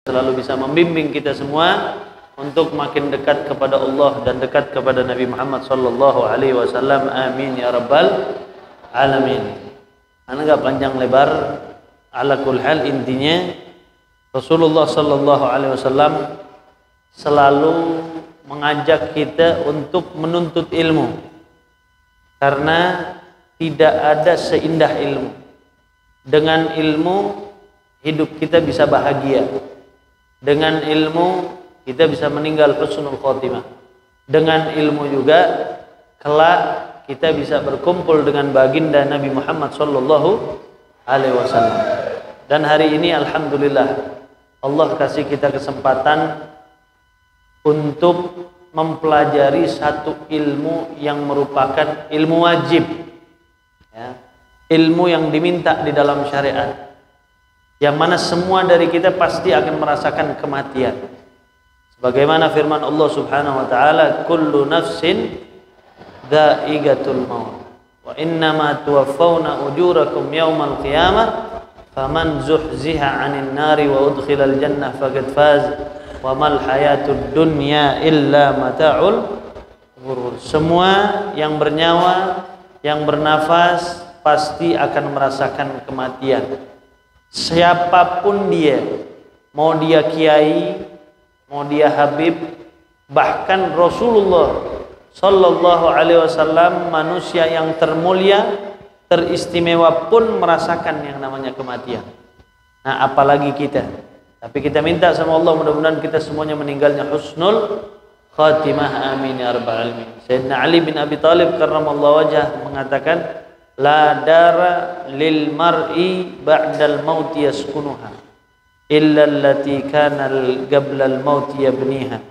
selalu bisa membimbing kita semua untuk makin dekat kepada Allah dan dekat kepada Nabi Muhammad sallallahu alaihi wasallam. Amin ya rabbal alamin. Ana enggak panjang lebar, ala kul hal intinya Rasulullah sallallahu alaihi wasallam selalu mengajak kita untuk menuntut ilmu, karena tidak ada seindah ilmu. Dengan ilmu hidup kita bisa bahagia. Dengan ilmu kita bisa meninggal husnul khotimah. Dengan ilmu juga kelak kita bisa berkumpul dengan baginda Nabi Muhammad sallallahu alaihi wasallam. Dan hari ini alhamdulillah Allah kasih kita kesempatan untuk mempelajari satu ilmu yang merupakan ilmu wajib, ya, ilmu yang diminta di dalam syariat, yang mana semua dari kita pasti akan merasakan kematian. Sebagaimana firman Allah Subhanahu wa taala, kullu nafsin dha'iqatul maut wa innama tuwaffawna ujurakum yaumal qiyamah faman zuhziha 'anil nari wa udkhilal jannah faqad faz wa mal hayatud dunya illa mata'ul ghurur. Semua yang bernyawa, yang bernafas pasti akan merasakan kematian. Siapapun dia, mau dia kiai, mau dia habib, bahkan Rasulullah sallallahu alaihi wasallam, manusia yang termulia, teristimewa pun merasakan yang namanya kematian. Nah, apalagi kita. Tapi kita minta sama Allah mudah-mudahan kita semuanya meninggalnya husnul khatimah. Amin ya rabbal alamin. Sayyidina Ali bin Abi Thalib karramallahu wajhah mengatakan, la dara lil mar'i ba'dal maut yaskunuha illa allati kana qabla al maut yabniha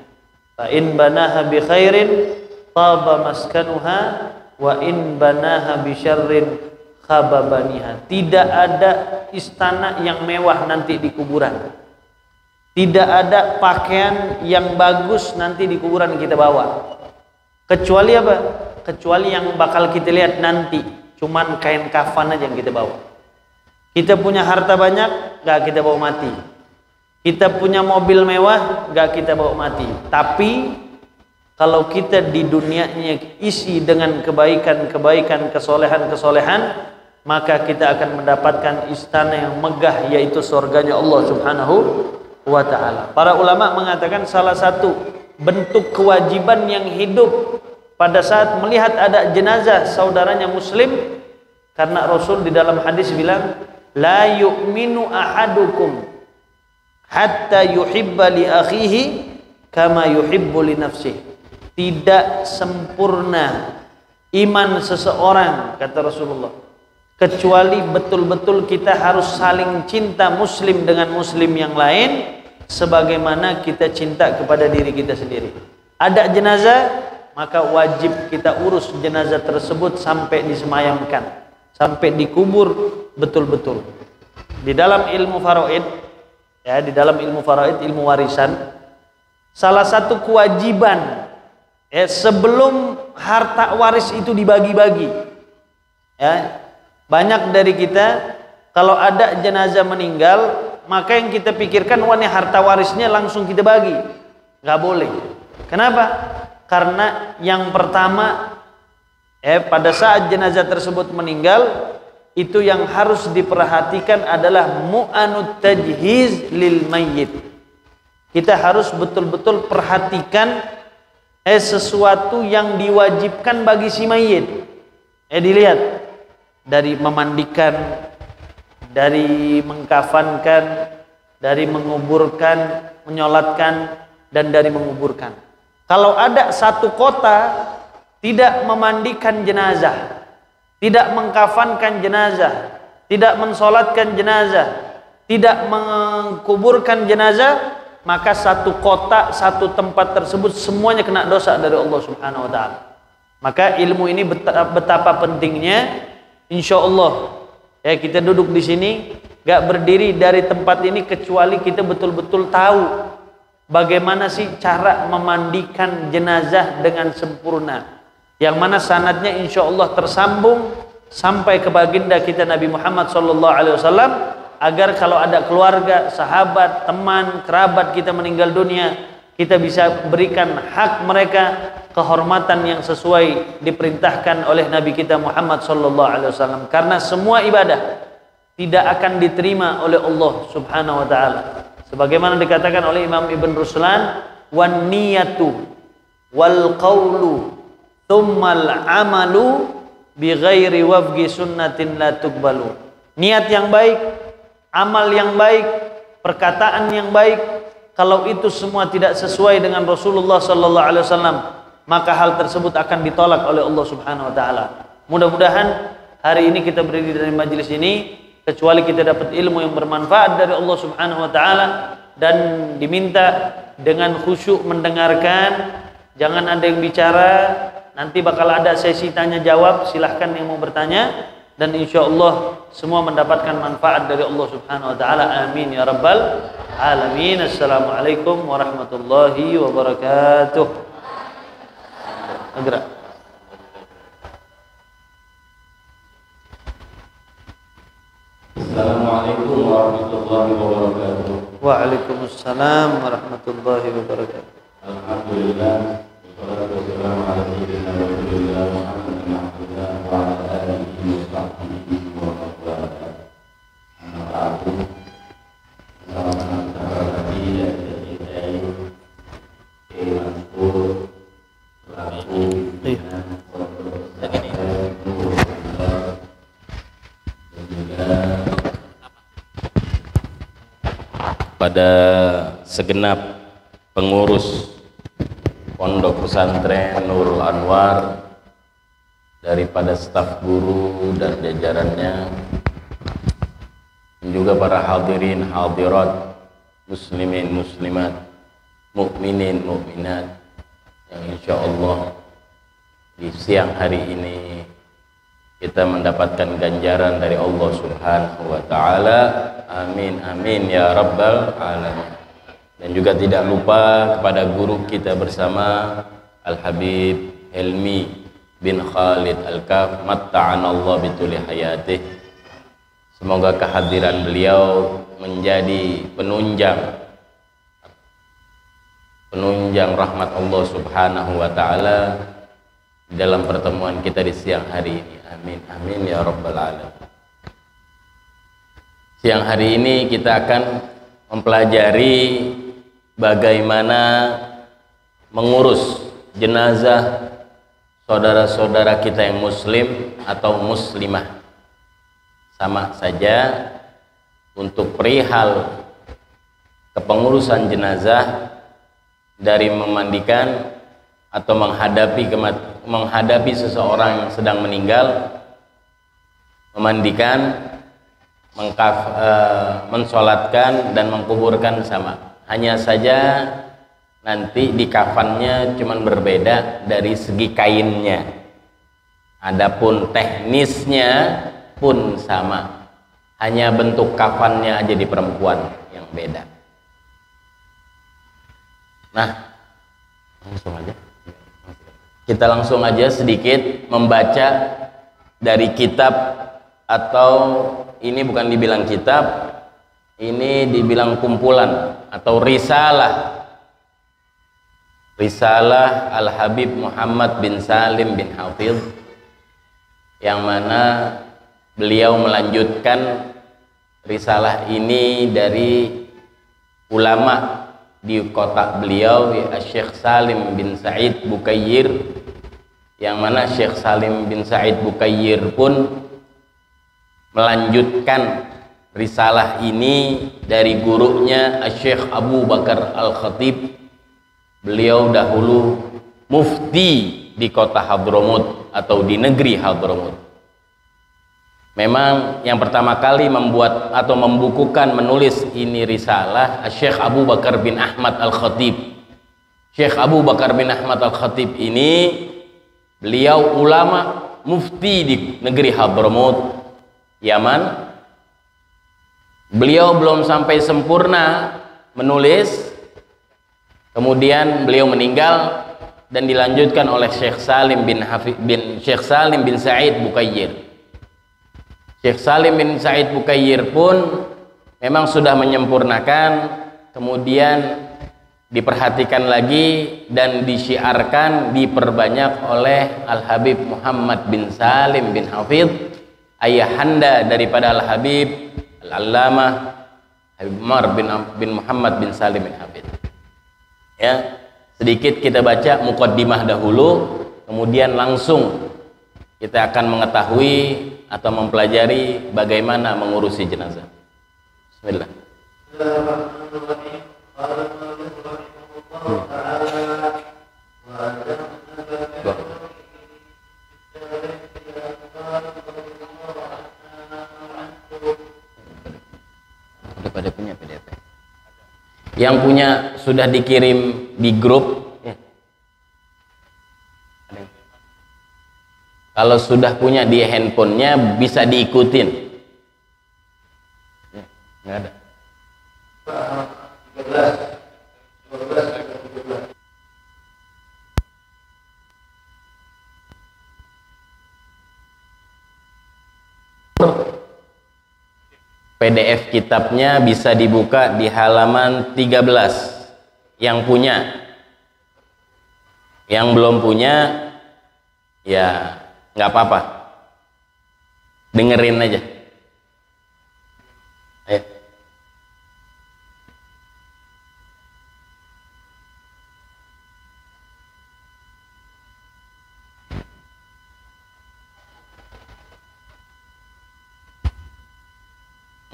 fa in banaha bi khairin taba maskanuha wa in banaha bi syarrin khaba baniha. Tidak ada istana yang mewah nanti di kuburan, tidak ada pakaian yang bagus nanti di kuburan kita bawa, kecuali apa? Kecuali yang bakal kita lihat nanti cuman kain kafan aja yang kita bawa. Kita punya harta banyak, gak kita bawa mati. Kita punya mobil mewah, gak kita bawa mati. Tapi kalau kita di dunianya isi dengan kebaikan-kebaikan, kesolehan-kesolehan, maka kita akan mendapatkan istana yang megah, yaitu surganya Allah Subhanahu wa ta'ala. Para ulama mengatakan salah satu bentuk kewajiban yang hidup pada saat melihat ada jenazah saudaranya muslim, karena Rasul di dalam hadis bilang, la yu'minu ahadukum hatta yuhibba li akhihi kama yuhibbu li nafsihi. Tidak sempurna iman seseorang, kata Rasulullah, kecuali betul-betul kita harus saling cinta muslim dengan muslim yang lain sebagaimana kita cinta kepada diri kita sendiri. Ada jenazah, maka wajib kita urus jenazah tersebut sampai disemayamkan, sampai dikubur betul-betul. Di dalam ilmu faraid, ya, di dalam ilmu faraid, ilmu warisan, salah satu kewajiban, ya, sebelum harta waris itu dibagi-bagi, ya, banyak dari kita kalau ada jenazah meninggal, maka yang kita pikirkan, wah, ini harta warisnya langsung kita bagi. Nggak boleh. Kenapa? Karena yang pertama, pada saat jenazah tersebut meninggal, itu yang harus diperhatikan adalah mu'anud tajhiz lil mayyit. Kita harus betul-betul perhatikan sesuatu yang diwajibkan bagi si mayit. Dilihat dari memandikan, dari mengkafankan, dari menguburkan, menyolatkan, dan dari menguburkan. Kalau ada satu kota tidak memandikan jenazah, tidak mengkafankan jenazah, tidak mensolatkan jenazah, tidak menguburkan jenazah, maka satu kota, satu tempat tersebut semuanya kena dosa dari Allah Subhanahu wa ta'ala. Maka ilmu ini betapa pentingnya. Insya Allah, ya, kita duduk di sini gak berdiri dari tempat ini kecuali kita betul-betul tahu bagaimana sih cara memandikan jenazah dengan sempurna, yang mana sanadnya insya Allah tersambung sampai ke baginda kita Nabi Muhammad SAW, agar kalau ada keluarga, sahabat, teman, kerabat kita meninggal dunia, kita bisa berikan hak mereka, kehormatan yang sesuai diperintahkan oleh Nabi kita Muhammad sallallahu alaihi wasallam. Karena semua ibadah tidak akan diterima oleh Allah Subhanahu wa taala. Sebagaimana dikatakan oleh Imam Ibn Ruslan, wan niyatu wal qawlu tsummal amalu bi ghairi wafqi sunnatin la tuqbalu. Niat yang baik, amal yang baik, perkataan yang baik, kalau itu semua tidak sesuai dengan Rasulullah sallallahu alaihi wasallam, maka hal tersebut akan ditolak oleh Allah Subhanahu wa taala. Mudah-mudahan hari ini kita berdiri dari majelis ini kecuali kita dapat ilmu yang bermanfaat dari Allah Subhanahu wa taala dan diminta dengan khusyuk mendengarkan, jangan ada yang bicara. Nanti bakal ada sesi tanya jawab, silahkan yang mau bertanya, dan insyaallah semua mendapatkan manfaat dari Allah Subhanahu wa taala. Amin ya rabbal alamin. Assalamualaikum warahmatullahi wabarakatuh. Gerak. Assalamualaikum warahmatullahi wabarakatuh. Waalaikumsalam warahmatullahi wabarakatuh. Alhamdulillah, wassalatu wassalamu ala sayyidina Rasulillah Muhammadin abdillah wa ala alihi wa sahbihi wa man wala. Amma ba'du. Salam lagi dari saya Mansur selaku pimpinan Pondok Pesantren Nurul Allah dan juga pada segenap pengurus Pondok Pesantren Nurul Anwar, daripada staf guru dan jajarannya, dan juga para hadirin hadirat, muslimin muslimat, mukminin mukminat yang insya Allah di siang hari ini kita mendapatkan ganjaran dari Allah Subhanahu wa taala. Amin amin ya rabbal alamin. Dan juga tidak lupa kepada guru kita bersama Al-Habib Helmi bin Khalid Al-Kaf, matta'anallah bituli hayatih. Semoga kehadiran beliau menjadi penunjang rahmat Allah Subhanahu wa taala dalam pertemuan kita di siang hari ini. Amin amin ya rabbal alamin. Siang hari ini kita akan mempelajari bagaimana mengurus jenazah saudara-saudara kita yang muslim atau muslimah. Sama saja untuk perihal kepengurusan jenazah, dari memandikan atau menghadapi seseorang yang sedang meninggal, memandikan, mensolatkan dan mengkuburkan sama. Hanya saja nanti di kafannya cuman berbeda dari segi kainnya. Adapun teknisnya pun sama. Hanya bentuk kafannya aja di perempuan yang beda. Nah, kita langsung aja sedikit membaca dari kitab, atau ini bukan dibilang kitab, ini dibilang kumpulan atau risalah Al-Habib Muhammad bin Salim bin Hafidh, yang mana beliau melanjutkan risalah ini dari ulama di kota beliau, Syekh Salim bin Sa'id Bukayyir, yang mana Syekh Salim bin Sa'id Bukayyir pun melanjutkan risalah ini dari gurunya Syekh Abu Bakar Al-Khatib. Beliau dahulu mufti di kota Hadramut atau di negeri Hadramut. Memang yang pertama kali membuat atau membukukan menulis ini risalah Syekh Abu Bakar bin Ahmad Al-Khatib. Syekh Abu Bakar bin Ahmad Al-Khatib ini beliau ulama mufti di negeri Hadramut, Yaman. Beliau belum sampai sempurna menulis, kemudian beliau meninggal dan dilanjutkan oleh Syekh Salim bin Sa'id Bukayyir. Syekh Salim bin Sa'id Bukayyir pun memang sudah menyempurnakan, kemudian diperhatikan lagi dan disyiarkan, diperbanyak oleh Al-Habib Muhammad bin Salim bin Hafidh, ayahanda daripada Al-Habib Al-Allamah Habib Umar bin Muhammad bin Salim bin Hafidh. Ya, sedikit kita baca muqaddimah dahulu, kemudian langsung kita akan mengetahui atau mempelajari bagaimana mengurusi jenazah. Bismillah. Udah pada punya PDF. Yang punya sudah dikirim di grup. Kalau sudah punya di handphonenya bisa diikutin. Nggak ada. PDF kitabnya bisa dibuka di halaman 13 yang punya. Yang belum punya ya nggak apa-apa, dengerin aja. Ayo.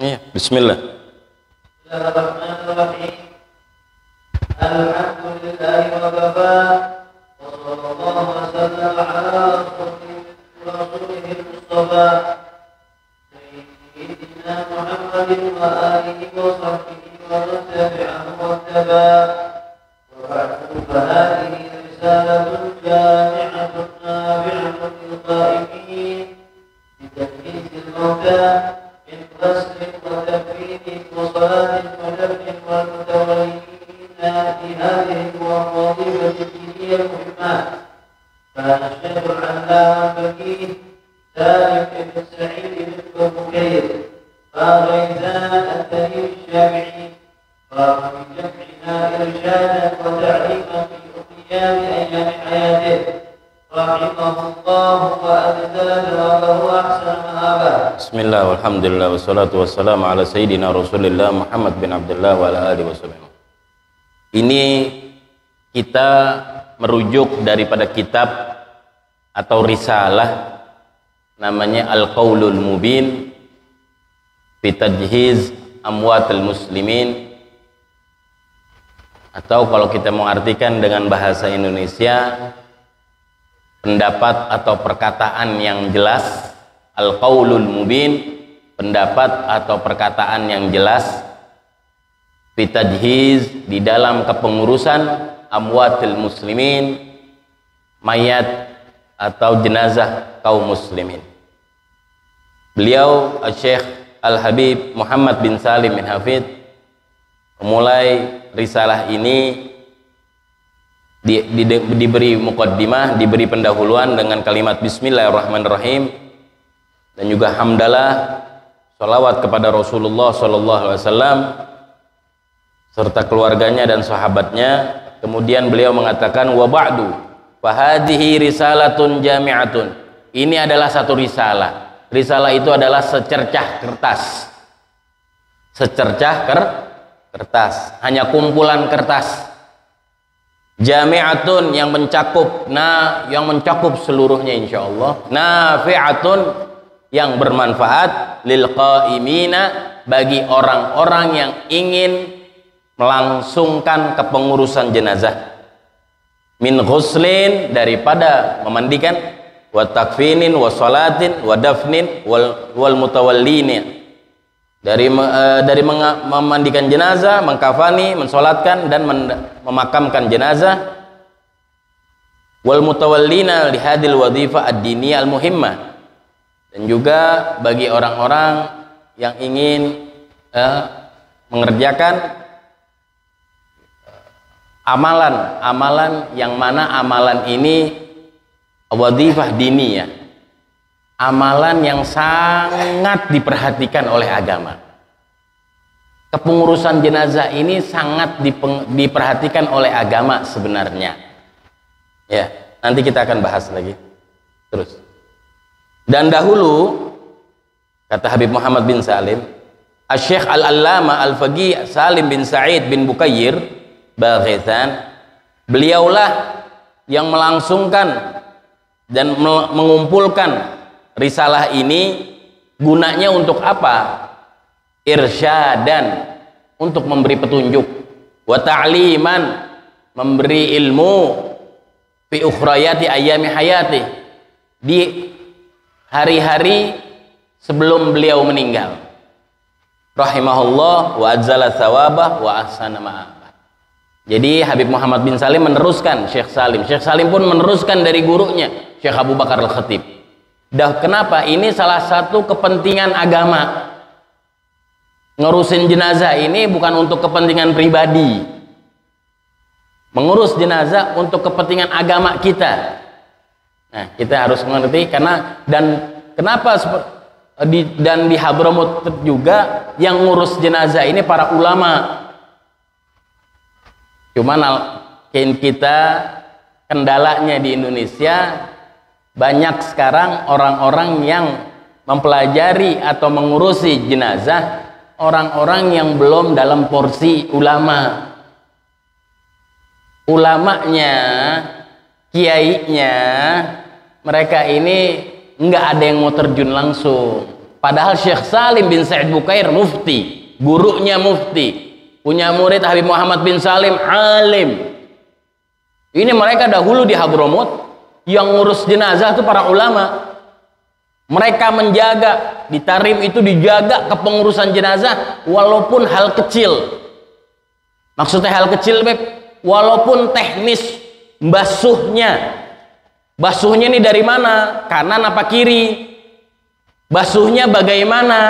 Iya, bismillah. Bismillahirrahmanirrahim. Alhamdulillahi wa kafa wa sallallahu wa sallam ala rasulihil mustafa sayyidina Muhammadin wa alihi wa sahbihi wa man tabi'ahu wa taba wa ba'du fa hadhihi risalatun jami'atun nabi'atun lil qa'imin bi tajhizil mawta من غسل وتكفين وصلاة ودفن والمتولين بهذه الوظيفة الدينية المهمة كان الشيخ العلامة الفقيه سالم بن سعيد بن بكير قال غيثان الدليل الشافعي قام بجمعنا إرشادا وتعليما في أيام حياته رحمه الله وأجزاه وله أحسن مآبا. Bismillah walhamdulillah wassalatu wassalamu ala sayyidina Rasulillah Muhammad bin Abdullah wa ala alihi wasallam. Ini kita merujuk daripada kitab atau risalah namanya Al-Qaulul Mubin fi Tajhiz Amwatil Muslimin, atau kalau kita mengartikan dengan bahasa Indonesia, pendapat atau perkataan yang jelas. Al-Qaulul Mubin, pendapat atau perkataan yang jelas, fi tajhiz, di dalam kepengurusan amwatil muslimin, mayat atau jenazah kaum muslimin. Beliau Syekh Al-Habib Muhammad bin Salim bin Hafidh memulai risalah ini diberi muqaddimah, diberi pendahuluan dengan kalimat bismillahirrahmanirrahim, dan juga hamdalah, salawat kepada Rasulullah SAW serta keluarganya dan sahabatnya. Kemudian beliau mengatakan wa ba'du fa hadhihi risalatun jami'atun. Ini adalah satu risalah. Risalah itu adalah secercah kertas. Secercah kertas, hanya kumpulan kertas. Jami'atun, yang mencakup, yang mencakup seluruhnya insyaallah. Nafi'atun, yang bermanfaat, lil qaimina, bagi orang-orang yang ingin melangsungkan kepengurusan jenazah. Min ghuslin, daripada memandikan, wa takfinin, wa salatin, wa dafnin, wal mutawallin, dari memandikan jenazah, mengkafani, mensolatkan dan memakamkan jenazah, wal mutawallina lihadil wadhifah ad-diniyah al-muhimmah, dan juga bagi orang-orang yang ingin mengerjakan amalan-amalan yang mana amalan ini wadhifah diniyah, amalan yang sangat diperhatikan oleh agama. kepengurusan jenazah ini sangat diperhatikan oleh agama sebenarnya. Ya, nanti kita akan bahas lagi. Terus. Dan dahulu kata Habib Muhammad bin Salim, Asy-Syaikh Al-Allamah Al-Faqih Salim bin Sa'id bin Bukayyir Baghitan, beliaulah yang melangsungkan dan mengumpulkan risalah ini. Gunanya untuk apa? Irsyadan, untuk memberi petunjuk, wa ta'liman, memberi ilmu, fi ukhrayati ayami hayati, di hari-hari sebelum beliau meninggal, rahimahullah wa adzala thawabah wa ahsana ma'abah. Jadi Habib Muhammad bin Salim meneruskan Syekh Salim pun meneruskan dari gurunya Syekh Abu Bakar Al-Khatib. Kenapa? Ini salah satu kepentingan agama. Ngurusin jenazah ini bukan untuk kepentingan pribadi. Mengurus jenazah untuk kepentingan agama kita. Nah, kita harus mengerti dan kenapa di Hadramut juga yang ngurus jenazah ini para ulama. Cuman kita kendalanya di Indonesia banyak sekarang orang-orang yang mempelajari atau mengurusi jenazah, orang-orang yang belum dalam porsi ulama. Ulamanya, kiainya, mereka ini nggak ada yang mau terjun langsung. Padahal Syekh Salim bin Sa'id Bukair mufti, gurunya mufti, punya murid Habib Muhammad bin Salim alim. Ini mereka dahulu di Hadramut yang ngurus jenazah itu para ulama. Mereka menjaga, di Tarim itu dijaga kepengurusan jenazah walaupun hal kecil. Maksudnya hal kecil, Beb, walaupun teknis basuhnya. Basuhnya ini dari mana? Kanan apa kiri? Basuhnya bagaimana?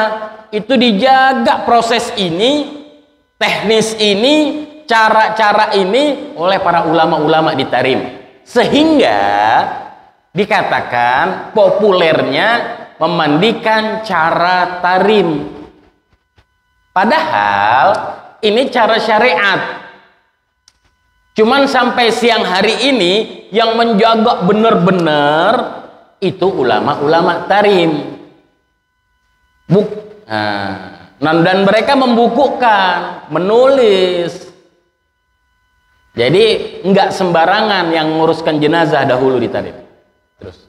Itu dijaga proses ini, teknis ini, cara-cara ini oleh para ulama-ulama di Tarim. Sehingga dikatakan populernya memandikan cara Tarim. Padahal ini cara syariat. Cuman sampai siang hari ini yang menjaga benar-benar itu ulama-ulama Tarim. Dan mereka membukukan, menulis. Jadi enggak sembarangan yang nguruskan jenazah dahulu di Tarim. Terus.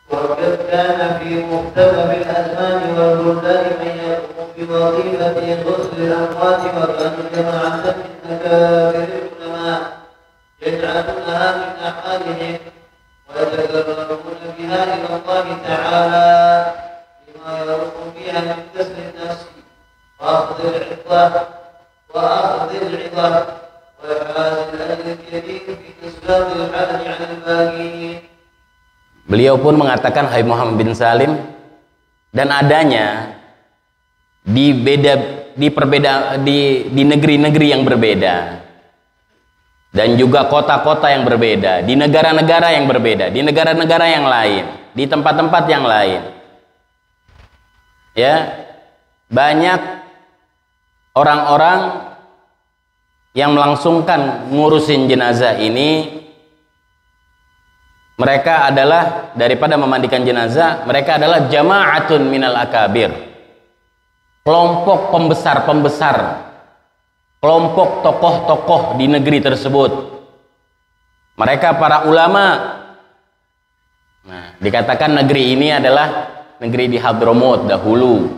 وقد كان في مختلف الأزمان والبلدان من يقوم بوظيفة غسل الأموات وكانوا جماعة من أكابر العلماء يجعلونها من أعمالهم ويتقربون بها إلى الله تعالى لما يروق فيها من كسر النفس وأخذ العظة وإحراز الأجر الكبير في إسباب الحرج عن الباقين. Beliau pun mengatakan, Habib Muhammad bin Salim, dan adanya di negeri-negeri yang berbeda dan juga kota-kota yang berbeda, di negara-negara yang berbeda, di negara-negara yang lain, di tempat-tempat yang lain. Ya, banyak orang-orang yang melangsungkan ngurusin jenazah ini. Mereka adalah, daripada memandikan jenazah, mereka adalah jama'atun minal akabir, kelompok pembesar-pembesar, kelompok tokoh-tokoh di negeri tersebut. Mereka para ulama. Nah, dikatakan negeri ini adalah negeri di Hadramut dahulu.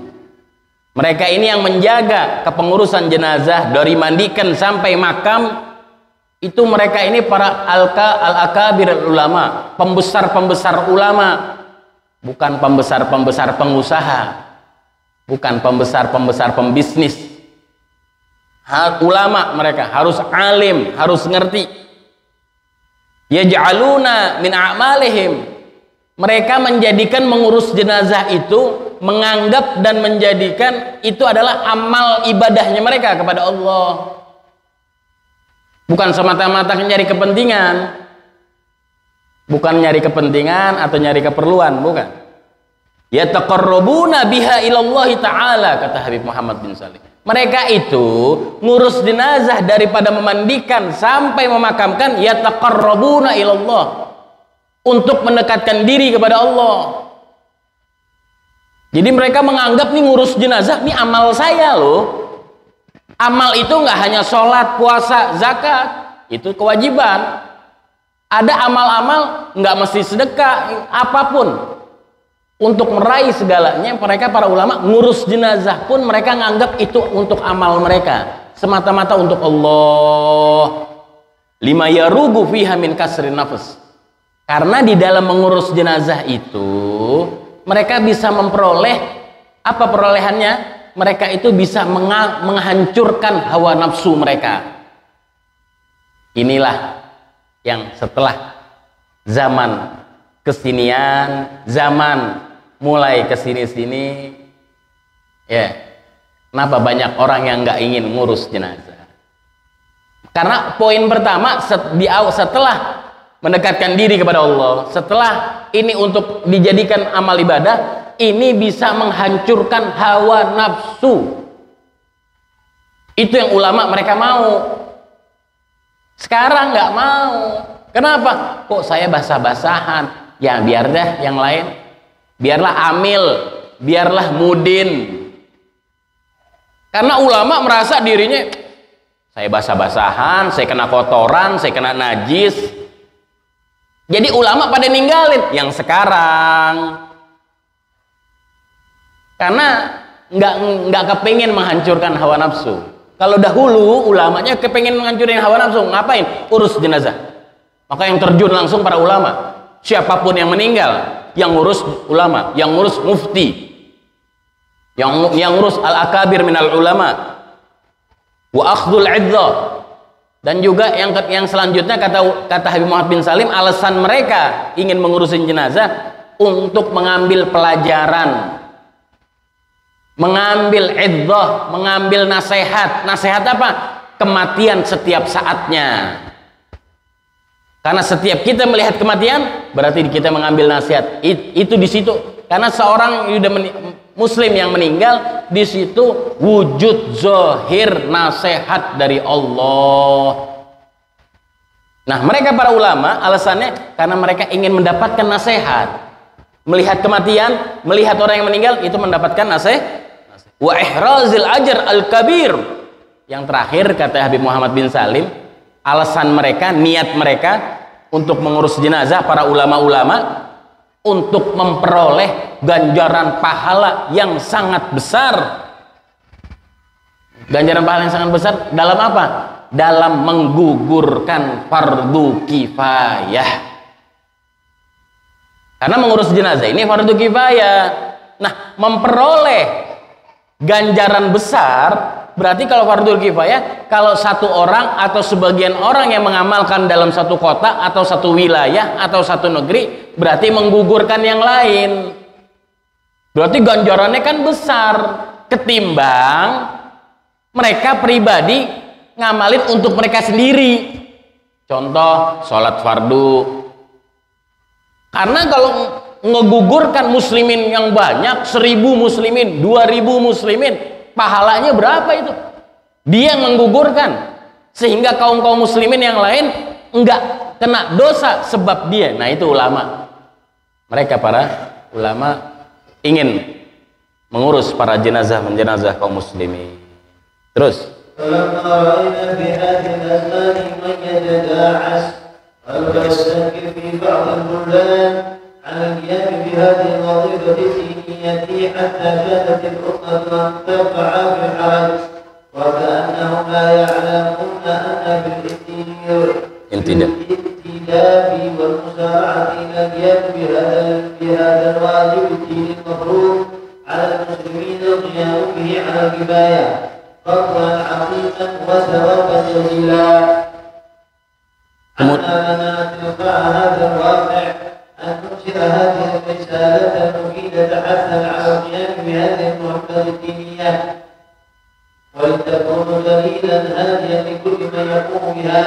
Mereka ini yang menjaga kepengurusan jenazah dari mandikan sampai makam. Itu mereka ini para al-akabir ulama, pembesar-pembesar ulama, bukan pembesar-pembesar pengusaha, bukan pembesar-pembesar pembisnis. Ulama mereka harus alim, harus ngerti. Yaj'aluna min a'malihim, mereka menjadikan mengurus jenazah itu, menganggap dan menjadikan itu adalah amal ibadahnya mereka kepada Allah. Bukan semata-mata nyari kepentingan, bukan nyari kepentingan atau nyari keperluan, bukan. Yataqarrabuna biha ilallahi ta'ala, kata Habib Muhammad bin Salim. Mereka itu ngurus jenazah daripada memandikan sampai memakamkan, yataqarrabuna ilallah, untuk mendekatkan diri kepada Allah. Jadi mereka menganggap nih ngurus jenazah nih amal saya loh. Amal itu nggak hanya sholat, puasa, zakat, itu kewajiban. Ada amal-amal nggak mesti sedekah, apapun. Untuk meraih segalanya, mereka para ulama ngurus jenazah pun mereka nganggap itu untuk amal mereka, semata-mata untuk Allah. Lima yarugu fiha min kasrin nafs. Karena di dalam mengurus jenazah itu mereka bisa memperoleh apa perolehannya? Mereka itu bisa menghancurkan hawa nafsu mereka. Inilah yang setelah zaman kesinian, zaman mulai kesini-sini, ya, kenapa banyak orang yang nggak ingin ngurus jenazah? Karena poin pertama, setelah mendekatkan diri kepada Allah, setelah ini untuk dijadikan amal ibadah, ini bisa menghancurkan hawa nafsu. Itu yang ulama mereka mau. Sekarang nggak mau. Kenapa? Kok saya basah-basahan? Ya biar deh yang lain. Biarlah amil, biarlah mudin. Karena ulama merasa dirinya, saya basah-basahan, saya kena kotoran, saya kena najis. Jadi ulama pada ninggalin yang sekarang. Karena nggak kepingin menghancurkan hawa nafsu. Kalau dahulu ulamanya kepingin menghancurin hawa nafsu, ngapain? Urus jenazah. Maka yang terjun langsung para ulama. Siapapun yang meninggal, yang ngurus ulama, yang ngurus mufti, yang ngurus al-akabir minal ulama, wa akhdul idza. Dan juga yang selanjutnya kata Habib Muhammad bin Salim, alasan mereka ingin mengurusin jenazah untuk mengambil pelajaran, mengambil idza, mengambil nasihat. Nasihat apa? Kematian setiap saatnya. Karena setiap kita melihat kematian, berarti kita mengambil nasihat. Itu di situ. Karena seorang muslim yang meninggal, di situ wujud zahir nasihat dari Allah. Nah, mereka para ulama alasannya karena mereka ingin mendapatkan nasihat. Melihat kematian, melihat orang yang meninggal, itu mendapatkan nasihat. Wa ihrazil ajr al-kabir. Yang terakhir kata Habib Muhammad bin Salim, alasan mereka, niat mereka untuk mengurus jenazah para ulama-ulama untuk memperoleh ganjaran pahala yang sangat besar. Ganjaran pahala yang sangat besar dalam apa? Dalam menggugurkan fardu kifayah. Karena mengurus jenazah ini fardu kifayah. Nah, memperoleh ganjaran besar berarti kalau fardhu kifayah, kalau satu orang atau sebagian orang yang mengamalkan dalam satu kota atau satu wilayah atau satu negeri, berarti menggugurkan yang lain. Berarti ganjarannya kan besar ketimbang mereka pribadi ngamalin untuk mereka sendiri. Contoh, sholat fardu. Karena kalau ngegugurkan muslimin yang banyak, 1000 muslimin, 2000 muslimin, pahalanya berapa itu? Dia yang menggugurkan sehingga kaum-kaum muslimin yang lain enggak kena dosa sebab dia. Nah, itu ulama. Mereka para ulama ingin mengurus para jenazah menjenazah kaum muslimin. Terus على القيام بهذه الوظيفة الدينية حتى كانت الأمة تقع في الحرج وكأنهم لا يعلمون أن بالابتداء والمسارعة إلى القيام بهذا الواجب الديني المفروض على المسلمين القيام به على الكفاية فضلا عظيما وثوابا جزيلا. أن لنا تلقاء هذا الواقع أن ننشئ هذه الرسالة المفيدة حثا على القيام بهذه المهمة الدينية ولتكون دليلا هاديا لكل من يقوم بها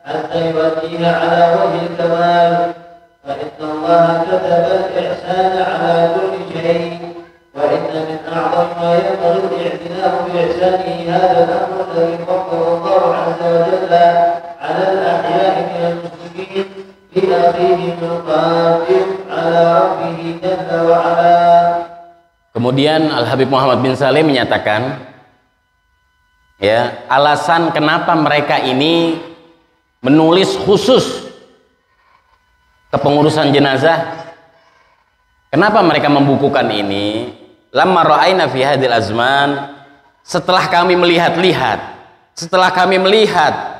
حتى يؤديها على وجه الكمال فإن الله كتب الإحسان على كل شيء وإن من أعظم ما ينبغي الاعتناء بإحسانه هذا الأمر الذي فضل الله عز وجل على الأحياء من المسلمين بأخيهم القادر على ربه جل وعلا. Kemudian Al-Habib Muhammad bin Salim menyatakan, ya, alasan kenapa mereka ini menulis khusus kepengurusan jenazah, kenapa mereka membukukan ini? Lamma ra'ayna fi hadhil azman, setelah kami melihat-lihat,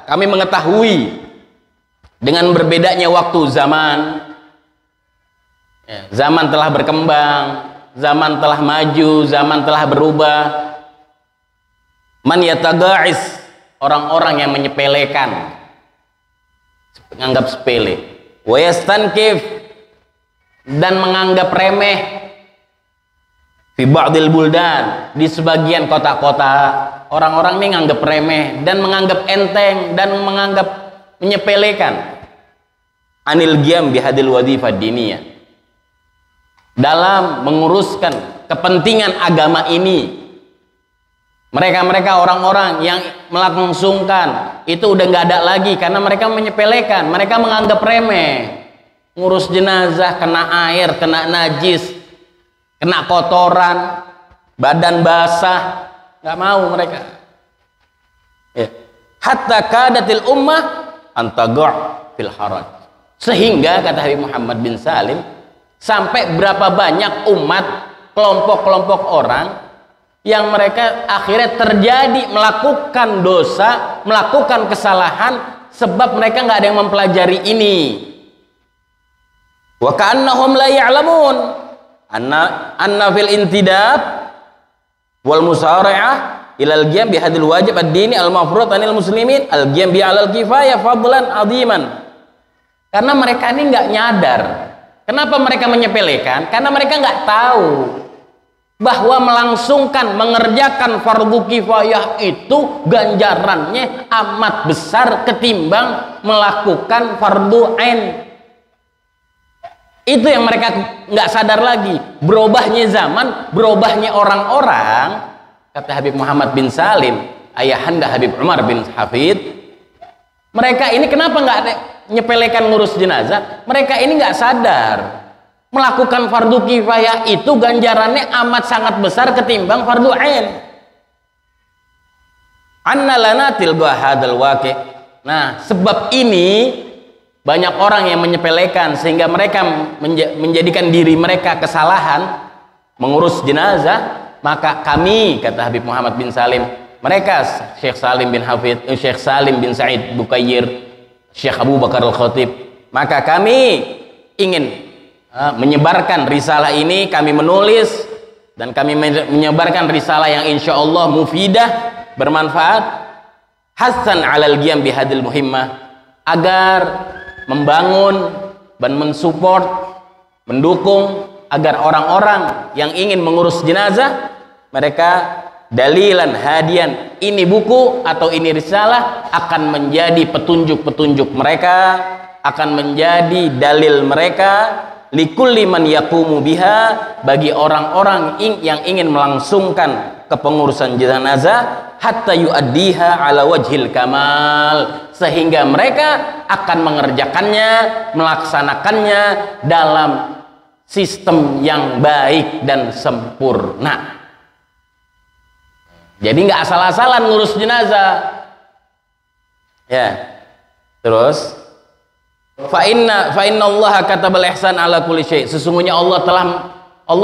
kami mengetahui dengan berbedanya waktu zaman, ya, zaman telah berkembang, zaman telah maju, zaman telah berubah. Man yataga'is, orang-orang yang menyepelekan, menganggap sepele, wa yastankif, dan menganggap remeh, fi ba'dil buldan, di sebagian kota-kota orang-orang ini menganggap remeh dan menganggap enteng dan menganggap menyepelekan anil qiyam bihadil wadifah diniyah, dalam menguruskan kepentingan agama ini. Mereka orang-orang yang melangsungkan itu udah nggak ada lagi karena mereka menyepelekan, mereka menganggap remeh. Ngurus jenazah kena air, kena najis, kena kotoran, badan basah, nggak mau mereka. Ya. Hatta kadatil ummah antagor fil haraj. Sehingga kata Habib Muhammad bin Salim, sampai berapa banyak umat, kelompok-kelompok orang yang mereka akhirnya terjadi melakukan dosa, melakukan kesalahan sebab mereka nggak ada yang mempelajari ini. Wa ka'annahum la ya'lamun anna fil intidab wal musari'ah ilal qiyam bi hadil wajib ad-dini al-mafruḍ 'anil muslimin al-qiyam bi 'alal kifayah fadlan 'aziman. Karena mereka ini nggak nyadar. Kenapa mereka menyepelekan? Karena mereka nggak tahu bahwa melangsungkan, mengerjakan fardu kifayah itu ganjarannya amat besar ketimbang melakukan fardu ain. Itu yang mereka nggak sadar lagi. Berubahnya zaman, berubahnya orang-orang. Kata Habib Muhammad bin Salim, ayahanda Habib Umar bin Hafid, mereka ini kenapa nggak nyepelekan ngurus jenazah? Mereka ini nggak sadar melakukan fardu kifayah itu ganjarannya amat sangat besar ketimbang fardu ain. Anna lana tilga hadzal waqi'. Nah, sebab ini banyak orang yang menyepelekan sehingga mereka menjadikan diri mereka kesalahan mengurus jenazah. Maka kami, kata Habib Muhammad bin Salim, mereka Syekh Salim bin Hafid, Syekh Salim bin Sa'id Bukayyir, Syekh Abu Bakar Al-Khatib, maka kami ingin menyebarkan risalah ini, kami menulis dan kami menyebarkan risalah yang insya Allah mufidah, bermanfaat, hasan alal qiyam bihadil muhimmah, agar membangun dan mensupport, mendukung agar orang-orang yang ingin mengurus jenazah, mereka dalilan hadian, ini buku atau ini risalah akan menjadi petunjuk-petunjuk mereka, akan menjadi dalil mereka likulli man yaqumu biha, bagi orang-orang yang ingin melangsungkan kepengurusan jenazah, hatta yuaddiha ala wajhil kamal, sehingga mereka akan mengerjakannya, melaksanakannya dalam sistem yang baik dan sempurna. Jadi nggak asal-asalan ngurus jenazah. Ya. Terus fa inna Allah katabal ihsan ala kulli syai'. Sesungguhnya Allah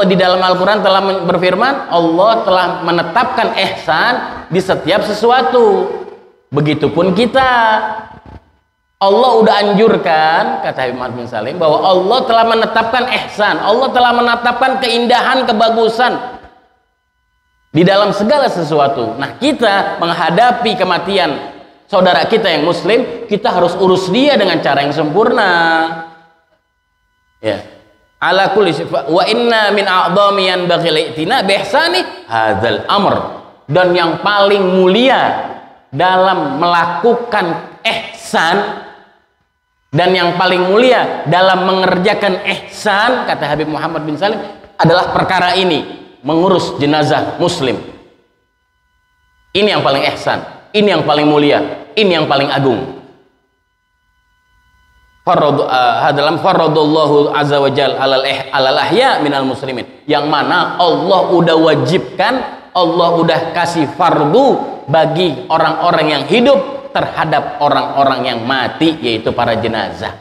di dalam Al-Qur'an telah berfirman, Allah telah menetapkan ihsan di setiap sesuatu. Begitupun kita. Allah udah anjurkan, kata Habib Muhammad bin Salim, bahwa Allah telah menetapkan ihsan, Allah telah menetapkan keindahan, kebagusan di dalam segala sesuatu. Nah, kita menghadapi kematian saudara kita yang muslim, kita harus urus dia dengan cara yang sempurna. Ya. Ala kulli wa inna min a'dhami yanbaghi al-i'tina bi ihsani hadzal amr. Dan yang paling mulia dalam melakukan ihsan Dan yang paling mulia dalam mengerjakan ihsan, kata Habib Muhammad bin Salim, adalah perkara ini, mengurus jenazah muslim. Ini yang paling ihsan, ini yang paling mulia, ini yang paling agung. Dalam faradallahu azza wa jal alal ahya minal muslimin, yang mana Allah udah wajibkan, Allah udah kasih fardu bagi orang-orang yang hidup terhadap orang-orang yang mati, yaitu para jenazah,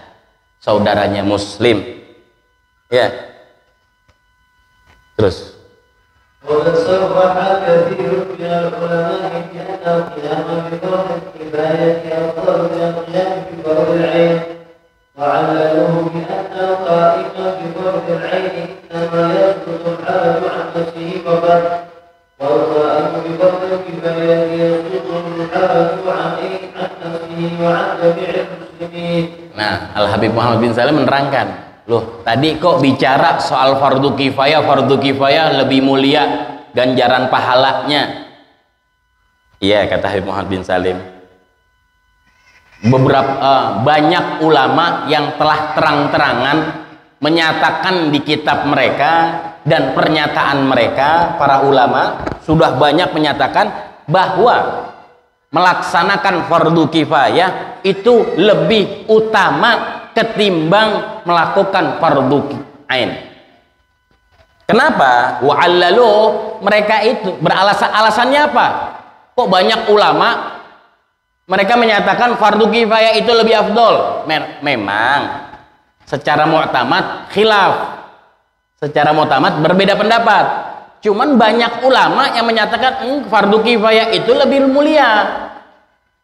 saudaranya muslim. Ya. Terus. وقد صرح كثير من العلماء بأن القيام بفرض الكفاية أفضل من القيام بفرض العين، وعللوه بأن القائم بفرض العين إنما يسقط الحرج عن نفسه فقط، والقائم بفرض الكفاية يسقط الحرج عن نفسه وعن جميع المسلمين. Nah, Al Habib Muhammad bin Salim menerangkan, loh, tadi kok bicara soal fardu kifayah lebih mulia ganjaran pahalanya. Iya, kata Habib Muhammad bin Salim, banyak ulama yang telah terang-terangan menyatakan di kitab mereka dan pernyataan mereka, para ulama sudah banyak menyatakan bahwa melaksanakan fardu kifayah itu lebih utama ketimbang melakukan fardu ain. Kenapa? Wa'allalu, mereka itu alasannya apa? Kok banyak ulama mereka menyatakan fardu kifayah itu lebih afdol? Memang secara mu'tamad khilaf, secara mu'tamad berbeda pendapat. Cuman banyak ulama yang menyatakan fardu kifayah itu lebih mulia,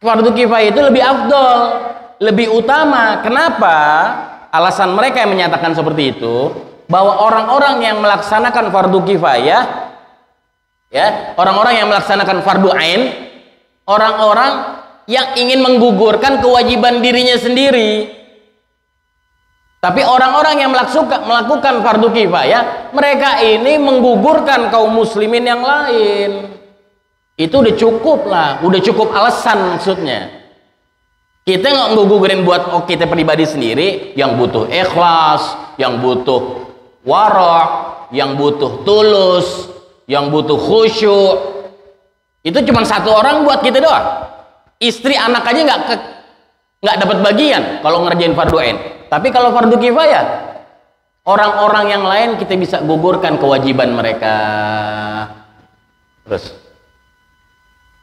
fardu kifayah itu lebih afdol, lebih utama. Kenapa? Alasan mereka yang menyatakan seperti itu, bahwa orang-orang yang melaksanakan fardu kifayah, ya, orang-orang yang melaksanakan fardu ain, orang-orang yang ingin menggugurkan kewajiban dirinya sendiri. Tapi orang-orang yang melakukan fardu kifayah, mereka ini menggugurkan kaum muslimin yang lain. Itu udah cukup lah, udah cukup alasan maksudnya. Kita nggak ngegugurin buat kita pribadi sendiri, yang butuh ikhlas, yang butuh wara', yang butuh tulus, yang butuh khusyuk. Itu cuma satu orang buat kita doang. Istri anak aja nggak dapat bagian kalau ngerjain fardu ain. Tapi kalau fardu kifayah, orang-orang yang lain kita bisa gugurkan kewajiban mereka. Terus.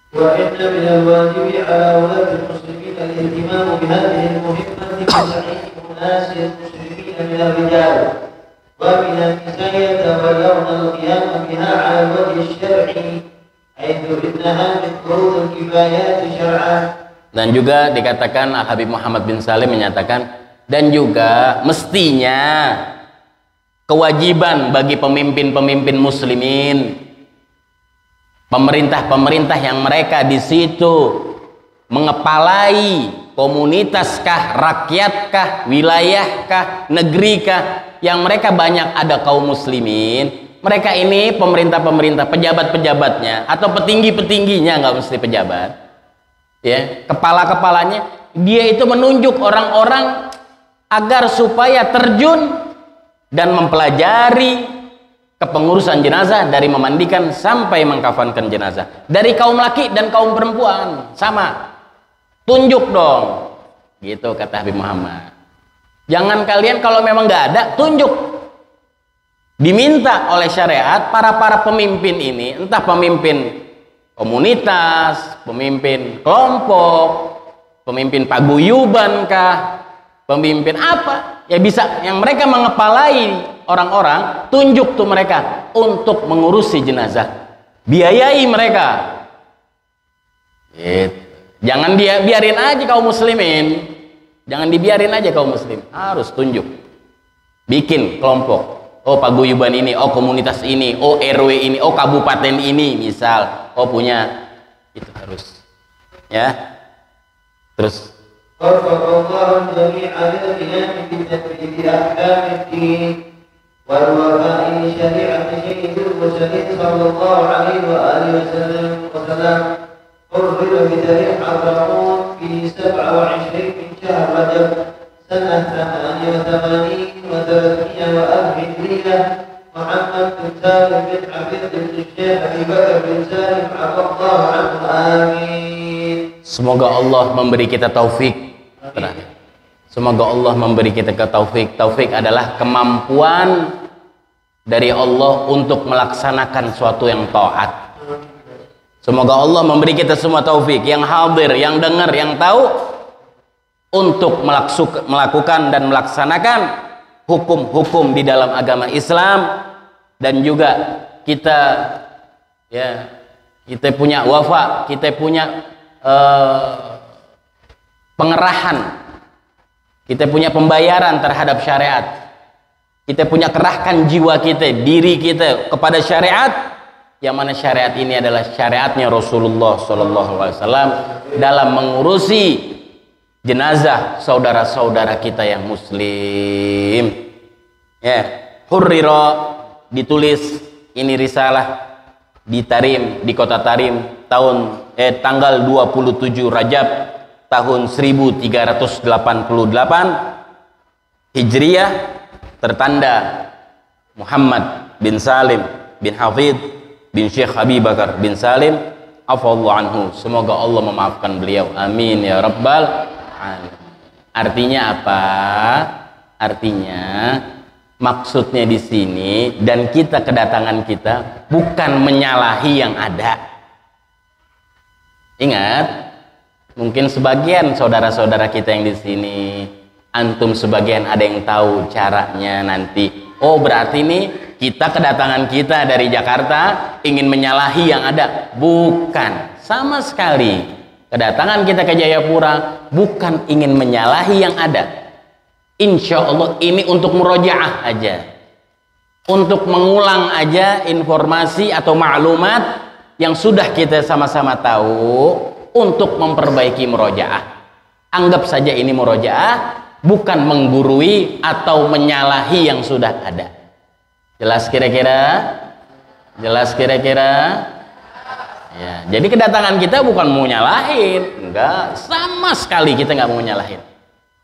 وإن من الواجب على ولاة المسلمين الاهتمام بهذه المهمة بتعيين أناس المسلمين من الرجال ومن النساء يتولون القيام بها على الوجه الشرعي حيث إنها من فروض الكفايات شرعا. Dan juga dikatakan Al Habib Muhammad bin Salim menyatakan, dan juga mestinya kewajiban bagi pemimpin-pemimpin muslimin, pemerintah-pemerintah yang mereka di situ mengepalai komunitas-kah, rakyat-kah, wilayah-kah, negeri-kah, yang mereka banyak ada kaum muslimin. Mereka ini pemerintah-pemerintah, pejabat-pejabatnya atau petinggi-petingginya, nggak mesti pejabat, ya, kepala-kepalanya, dia itu menunjuk orang-orang agar supaya terjun dan mempelajari kepengurusan jenazah, dari memandikan sampai mengkafankan jenazah, dari kaum laki dan kaum perempuan sama. Tunjuk dong, gitu kata Habib Muhammad. Jangan kalian kalau memang nggak ada, tunjuk. Diminta oleh syariat para pemimpin ini, entah pemimpin komunitas, pemimpin kelompok, pemimpin paguyuban kah, pemimpin apa ya, bisa yang mereka mengepalai orang-orang, tunjuk tuh mereka untuk mengurusi jenazah, biayai mereka. Jangan dia biarin aja kaum muslimin, jangan dibiarin aja kaum muslim, harus tunjuk, bikin kelompok. Oh paguyuban ini, oh komunitas ini, oh RW ini, oh kabupaten ini misal, oh punya, itu harus, ya. Terus. والوفاء لشريعة سيد المرسلين صلى الله عليه وآله وسلم قرر بتاريخ حضرموت في 27 من شهر رجب سنة و310 هجرية محمد بن سالم بن حفيظ بن الشيخ أبي بكر بن سالم عفى الله عنه آمين. Semoga Allah memberi kita taufik. Semoga Allah memberi kita taufik. Taufik adalah kemampuan dari Allah untuk melaksanakan suatu yang taat. Semoga Allah memberi kita semua taufik, yang hadir, yang dengar, yang tahu, untuk melakukan dan melaksanakan hukum-hukum di dalam agama Islam. Dan juga kita punya wafa, kita punya pengerahan, kita punya pembayaran terhadap syariat, kita punya kerahkan jiwa kita, diri kita kepada syariat, yang mana syariat ini adalah syariatnya Rasulullah SAW dalam mengurusi jenazah saudara-saudara kita yang muslim. Hurrira, ditulis ini risalah di Tarim, di kota Tarim, tanggal 27 Rajab tahun 1388 Hijriah, tertanda Muhammad bin Salim bin Hafidh bin Syekh Abi Bakar bin Salim afallahu anhu. Semoga Allah memaafkan beliau, amin ya rabbal alamin. Artinya apa? Artinya maksudnya di sini, dan kita kedatangan kita bukan menyalahi yang ada. Ingat, mungkin sebagian saudara-saudara kita yang di sini, antum sebagian ada yang tahu caranya nanti. Oh, berarti nih kita kedatangan kita dari Jakarta ingin menyalahi yang ada. Bukan, sama sekali. Kedatangan kita ke Jayapura bukan ingin menyalahi yang ada. Insya Allah ini untuk murojaah aja, untuk mengulang aja informasi atau maklumat yang sudah kita sama-sama tahu, untuk memperbaiki murojaah. Anggap saja ini murojaah, bukan menggurui atau menyalahi yang sudah ada. Jelas kira-kira? Jelas kira-kira? Ya, jadi kedatangan kita bukan mau nyalahin, enggak, sama sekali kita nggak mau nyalahin,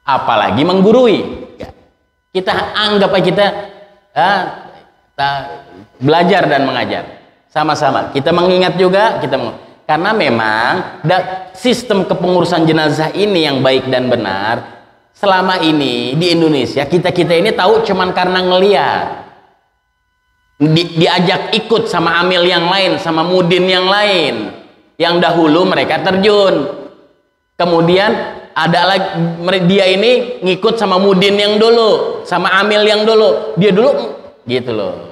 apalagi menggurui. Kita anggap aja kita belajar dan mengajar sama-sama. Kita mengingat juga, karena memang sistem kepengurusan jenazah ini yang baik dan benar selama ini di Indonesia, kita ini tahu cuman karena ngeliat, diajak ikut sama amil yang lain, sama mudin yang lain, yang dahulu mereka terjun, kemudian ada lagi dia ini ngikut sama mudin yang dulu, sama amil yang dulu, dia dulu gitu loh.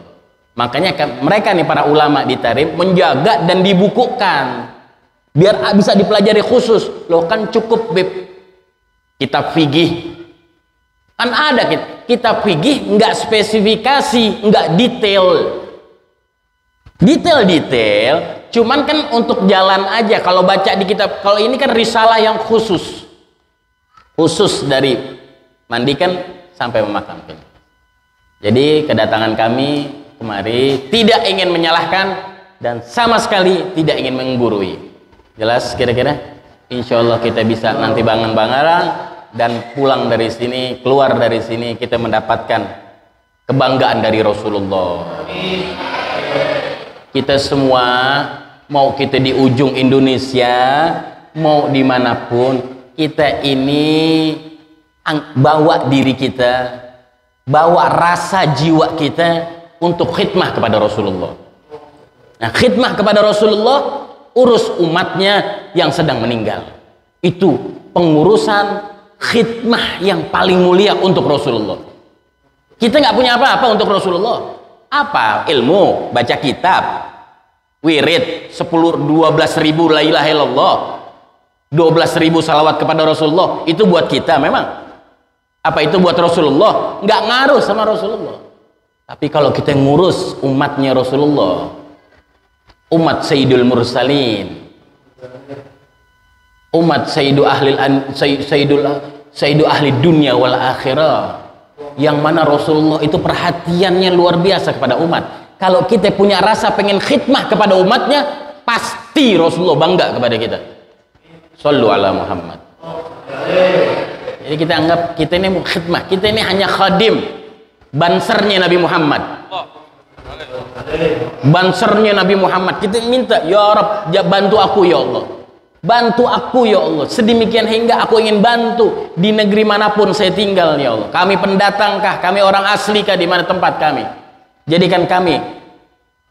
Makanya mereka nih para ulama di Tarim menjaga dan dibukukan biar bisa dipelajari khusus. Loh, kan cukup kitab fikih kan ada, kitab fikih nggak spesifikasi, nggak detail, cuman kan untuk jalan aja. Kalau baca di kitab, kalau ini kan risalah yang khusus dari mandikan sampai memakamkan. Jadi kedatangan kami kemari tidak ingin menyalahkan dan sama sekali tidak ingin menggurui. Jelas kira-kira? Insya Allah kita bisa nanti bangun-bangun dan pulang dari sini, keluar dari sini kita mendapatkan kebanggaan dari Rasulullah. Kita semua, mau kita di ujung Indonesia, mau dimanapun, kita ini bawa diri kita, bawa rasa jiwa kita untuk khidmah kepada Rasulullah. Nah, khidmah kepada Rasulullah, urus umatnya yang sedang meninggal. Itu pengurusan khidmah yang paling mulia untuk Rasulullah. Kita nggak punya apa-apa untuk Rasulullah. Apa? Ilmu, baca kitab, wirid 12 ribu la ilaha illallah, 12 ribu salawat kepada Rasulullah. Itu buat kita memang. Apa itu buat Rasulullah? Nggak ngaruh sama Rasulullah. Tapi kalau kita ngurus umatnya Rasulullah, umat Sayyidul Mursalin, umat Sayyidu ahli dunia wal akhirah, yang mana Rasulullah itu perhatiannya luar biasa kepada umat. Kalau kita punya rasa pengen khidmah kepada umatnya, pasti Rasulullah bangga kepada kita. Sallu ala Muhammad. Jadi kita anggap kita ini khidmah, kita ini hanya khadim, bansernya Nabi Muhammad. Bansernya Nabi Muhammad. Kita minta, ya Rabb, bantu aku ya Allah. Bantu aku ya Allah. Sedemikian hingga aku ingin bantu di negeri manapun saya tinggal ya Allah. Kami pendatangkah, kami orang aslikah di mana tempat kami. Jadikan kami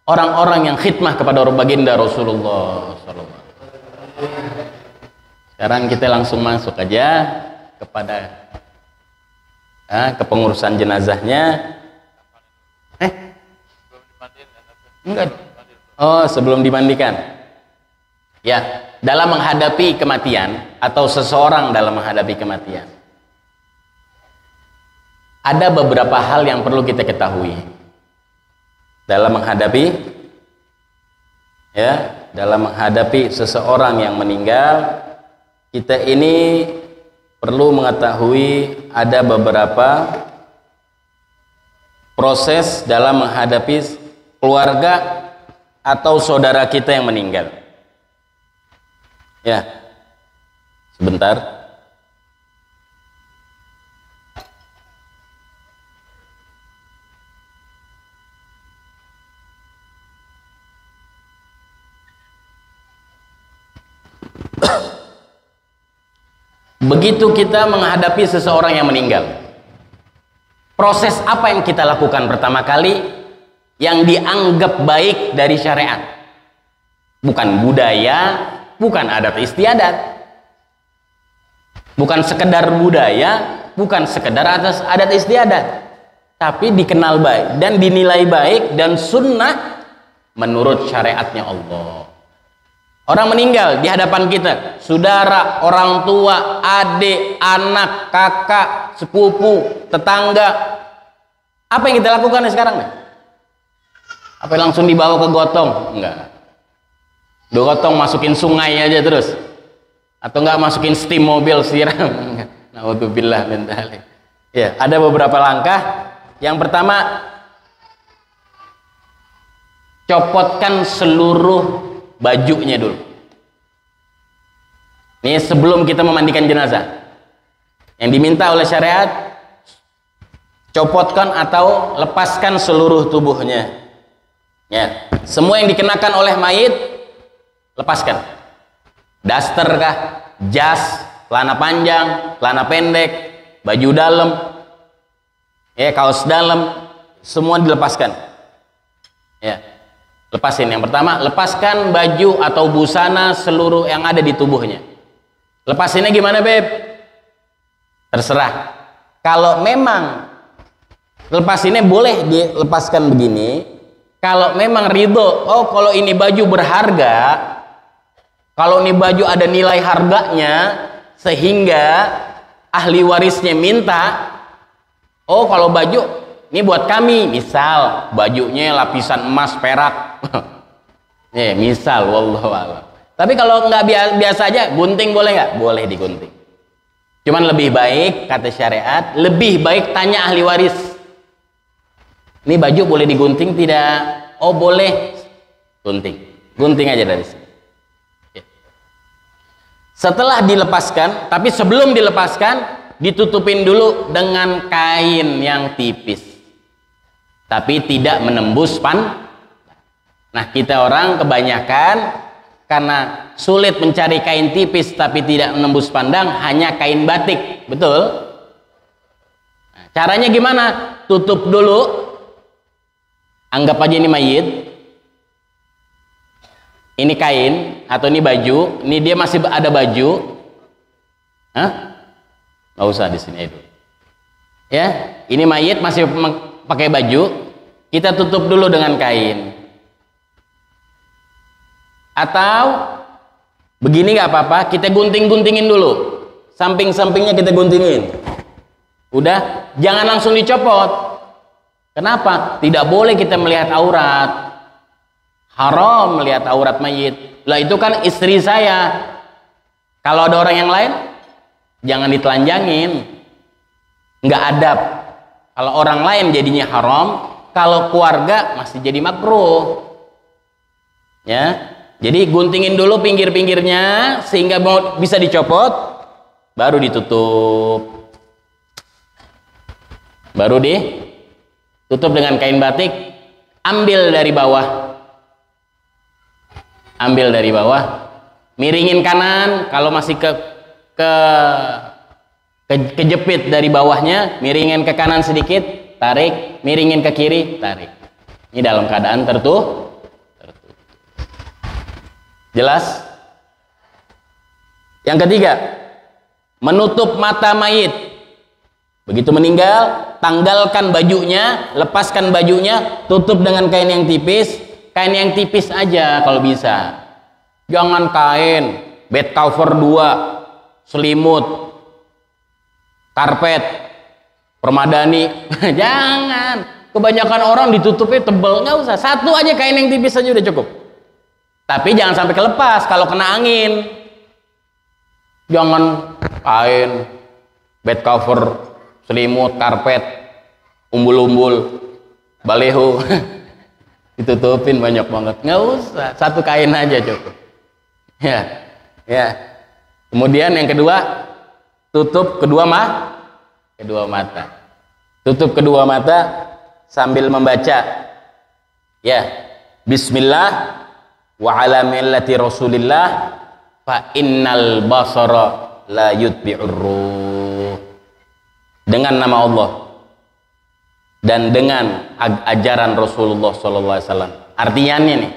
orang-orang yang khidmah kepada baginda Rasulullah sallallahu alaihi wasallam. Sekarang kita langsung masuk aja kepada kepengurusan jenazahnya. Enggak. Oh, sebelum dimandikan. Ya, dalam menghadapi kematian atau seseorang dalam menghadapi kematian, ada beberapa hal yang perlu kita ketahui dalam menghadapi seseorang yang meninggal. Kita ini perlu mengetahui ada beberapa proses dalam menghadapi keluarga atau saudara kita yang meninggal. Ya, sebentar. Begitu kita menghadapi seseorang yang meninggal, proses apa yang kita lakukan pertama kali yang dianggap baik dari syariat? Bukan budaya, bukan adat istiadat, bukan sekedar budaya, bukan sekedar adat istiadat, tapi dikenal baik dan dinilai baik dan sunnah menurut syariatnya Allah. Orang meninggal di hadapan kita, saudara, orang tua, adik, anak, kakak, sepupu, tetangga. Apa yang kita lakukan sekarang nih? Apa langsung dibawa ke gotong? Enggak. Gotong masukin sungai aja terus. Atau enggak masukin steam mobil siram. Naudzubillah min dzalik. Ya, ada beberapa langkah. Yang pertama, copotkan seluruh bajunya dulu. Ini sebelum kita memandikan jenazah. Yang diminta oleh syariat, copotkan atau lepaskan seluruh tubuhnya. Ya, semua yang dikenakan oleh mayit lepaskan. Daster kah, jas, celana panjang, celana pendek, baju dalam, kaos dalam, semua dilepaskan. Ya, lepasin. Yang pertama, lepaskan baju atau busana seluruh yang ada di tubuhnya. Lepasinnya gimana, Beb? Terserah. Kalau memang lepasinnya boleh dilepaskan begini. Kalau memang ridho, oh kalau ini baju berharga, kalau ini baju ada nilai harganya, sehingga ahli warisnya minta, oh kalau baju ini buat kami, misal bajunya lapisan emas perak, misal, wallahu a'lam. Tapi kalau nggak biasa aja, gunting boleh nggak? Boleh digunting. Cuman lebih baik, kata syariat, lebih baik tanya ahli waris. Ini baju boleh digunting tidak? Oh boleh, gunting aja dari sini. Setelah dilepaskan, tapi sebelum dilepaskan, ditutupin dulu dengan kain yang tipis, tapi tidak menembus Nah, kita orang kebanyakan karena sulit mencari kain tipis tapi tidak menembus pandang, hanya kain batik, betul? Nah, caranya gimana? Tutup dulu. Anggap aja ini mayit, ini kain atau ini baju, ini dia masih ada baju, nggak usah di sini itu. Ya, ini mayit masih pakai baju, kita tutup dulu dengan kain. Atau begini nggak apa-apa, kita gunting-guntingin dulu, samping-sampingnya kita guntingin. Udah, jangan langsung dicopot. Kenapa? Tidak boleh kita melihat aurat. Haram melihat aurat mayit. Lah itu kan istri saya. Kalau ada orang yang lain, jangan ditelanjangin. Nggak adab. Kalau orang lain jadinya haram, kalau keluarga masih jadi makruh. Ya. Jadi guntingin dulu pinggir-pinggirnya sehingga bisa dicopot, baru ditutup. baru ditutup dengan kain batik. Ambil dari bawah, miringin kanan. Kalau masih kejepit dari bawahnya, miringin ke kanan sedikit, tarik, miringin ke kiri, tarik. Ini dalam keadaan tertutup. Jelas? Yang ketiga, menutup mata mayit. Begitu meninggal, tanggalkan bajunya, lepaskan bajunya, tutup dengan kain yang tipis. Kain yang tipis aja kalau bisa. Jangan kain bed cover 2, selimut, karpet, permadani. Jangan. Kebanyakan orang ditutupnya tebel, nggak usah. Satu aja kain yang tipis aja udah cukup. Tapi jangan sampai kelepas kalau kena angin. Jangan kain bed cover, selimut, karpet, umbul-umbul, baleho ditutupin banyak banget. Nggak usah, satu kain aja cukup. Ya. Kemudian yang kedua, tutup kedua mata. Tutup kedua mata sambil membaca, ya, Bismillah wa ala millati Rasulillah fa innal basara la yutbi'ur ruh. Dengan nama Allah dan dengan ajaran Rasulullah SAW. Artinya nih,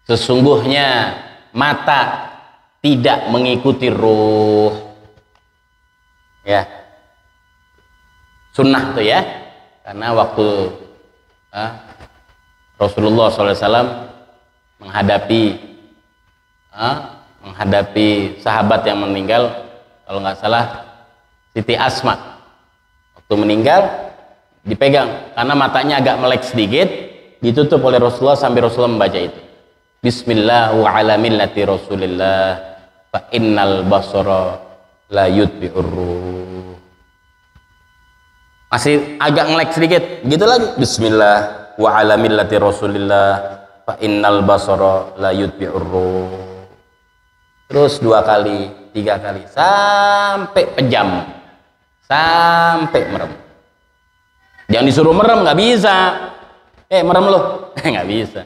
sesungguhnya mata tidak mengikuti ruh. Ya, sunnah tuh ya, karena waktu Rasulullah SAW menghadapi sahabat yang meninggal, kalau nggak salah Siti Asma. Waktu meninggal dipegang karena matanya agak melek sedikit, ditutup oleh Rasulullah sambil Rasulullah membaca itu, Bismillah wa ala millati Rasulillah fa innal basara la yutbi'ur ruh. Masih agak melek sedikit, gitu lagi, Bismillah wa ala millati Rasulillah fa innal basara la yutbi'ur ruh. Terus 2 kali, 3 kali sampai pejam, sampai merem. Jangan disuruh merem, nggak bisa. Merem loh, nggak bisa,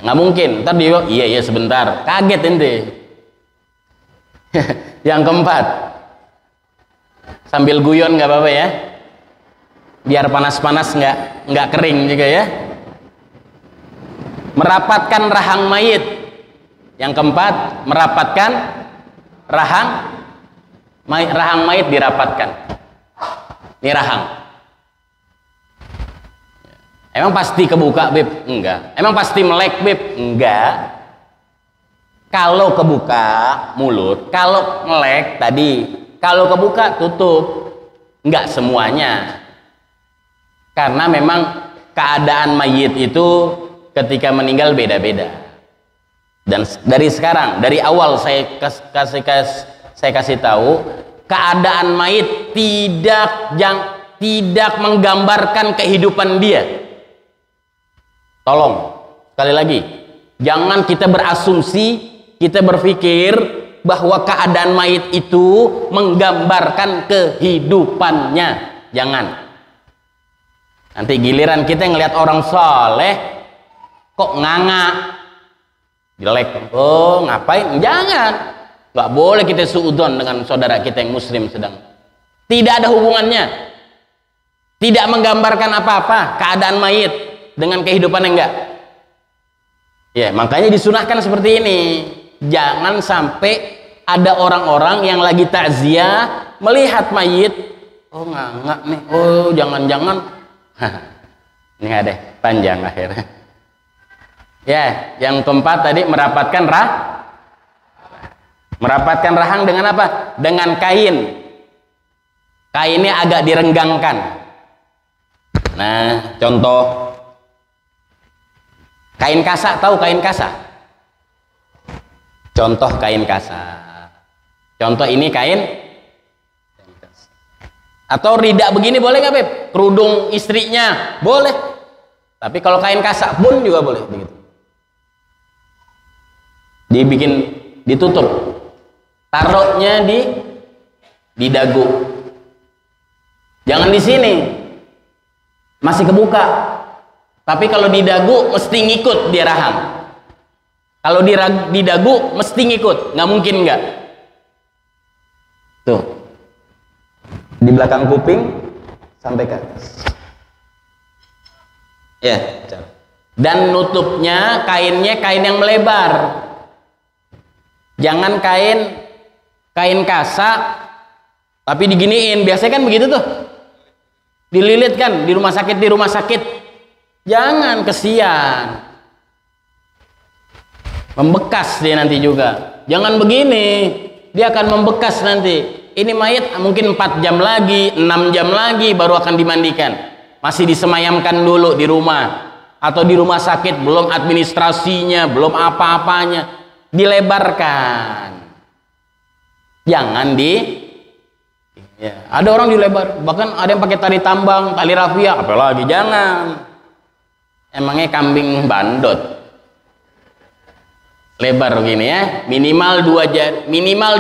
nggak mungkin. Ntar dia, iya sebentar, kaget ente. Yang keempat, sambil guyon nggak apa-apa ya, biar panas-panas nggak kering juga ya. Merapatkan rahang mayit. Yang keempat, merapatkan rahang mayit dirapatkan. Ini rahang. Emang pasti kebuka, Beb? Enggak. Emang pasti melek, Beb? Enggak. Kalau kebuka mulut, kalau melek tadi, kalau kebuka tutup. Enggak semuanya. Karena memang keadaan mayit itu ketika meninggal beda-beda. Dan dari sekarang, dari awal saya kasih tahu, keadaan mayit tidak menggambarkan kehidupan dia. Tolong, sekali lagi, jangan kita berasumsi, kita berpikir bahwa keadaan mayit itu menggambarkan kehidupannya. Jangan. Nanti giliran kita ngelihat orang soleh kok nganga, jelek, oh ngapain? Jangan, nggak boleh kita suudzon dengan saudara kita yang muslim sedang. Tidak ada hubungannya, tidak menggambarkan apa-apa keadaan mayit dengan kehidupan yang enggak. Ya, makanya disunahkan seperti ini. Jangan sampai ada orang-orang yang lagi takziah melihat mayit, oh nganga nih, oh jangan-jangan. Ini ada panjang akhirnya. Ya, yang keempat tadi merapatkan rahang dengan apa? Dengan kain. Kainnya agak direnggangkan. Nah, contoh kain kasa, tahu kain kasa? Contoh kain kasa. Contoh ini kain. Atau ridak begini boleh nggak, Beb? Kerudung istrinya boleh. Tapi kalau kain kasa pun juga boleh begitu. Ditutup, taruhnya di dagu, Jangan di sini, masih kebuka. Tapi kalau di dagu mesti ngikut dia rahang. Kalau di dagu mesti ngikut, nggak mungkin nggak. Tuh, di belakang kuping sampai ke atas. Ya, dan nutupnya kainnya kain yang melebar. Jangan kain kasak tapi diginiin. Biasanya kan begitu tuh, dililit kan di rumah sakit. Jangan, kesian, membekas dia nanti juga. Jangan begini, dia akan membekas nanti. Ini mayat mungkin 4 jam lagi, 6 jam lagi baru akan dimandikan. Masih disemayamkan dulu di rumah atau di rumah sakit, belum administrasinya, belum apa-apanya, dilebarkan. Jangan ada orang dilebar, bahkan ada yang pakai tali tambang, tali rafia, apalagi jangan. Emangnya kambing bandot lebar begini ya, minimal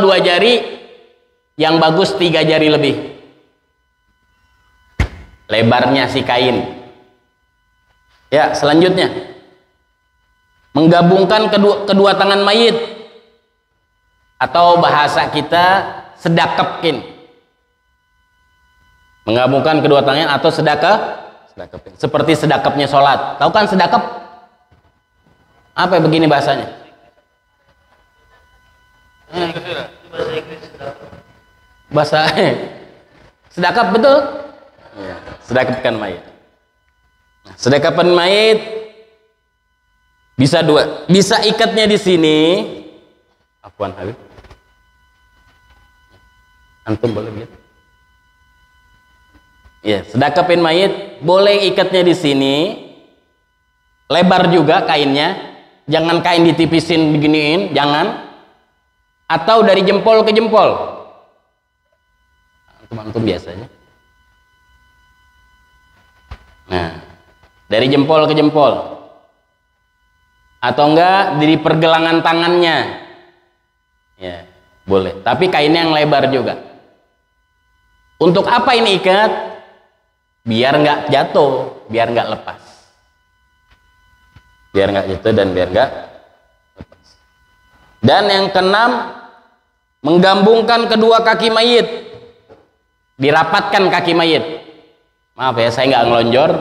2 jari, yang bagus 3 jari lebih lebarnya si kain. Ya, selanjutnya menggabungkan kedua tangan mayit, atau bahasa kita sedekapkin. Menggabungkan kedua tangan atau sedekapkin, seperti sedekapnya sholat. Tahu kan sedekap? Apa begini bahasanya? Bahasa sedekap, betul? Sedekapkan mayit. Sedekapan mayit bisa 2, bisa ikatnya di sini. Afwan Habib, antum boleh lihat. Ya, sedekapin mayit boleh ikatnya di sini, lebar juga kainnya. Jangan kain ditipisin beginiin, jangan. Atau dari jempol ke jempol. Antum biasanya. Nah, dari jempol ke jempol, atau enggak dari pergelangan tangannya, ya boleh. Tapi kainnya yang lebar juga. Untuk apa ini ikat? Biar nggak jatuh, biar nggak lepas, biar nggak jatuh dan biar nggak lepas. Dan yang keenam, menggabungkan kedua kaki mayit, dirapatkan kaki mayit. Maaf ya, saya nggak ngelonjor.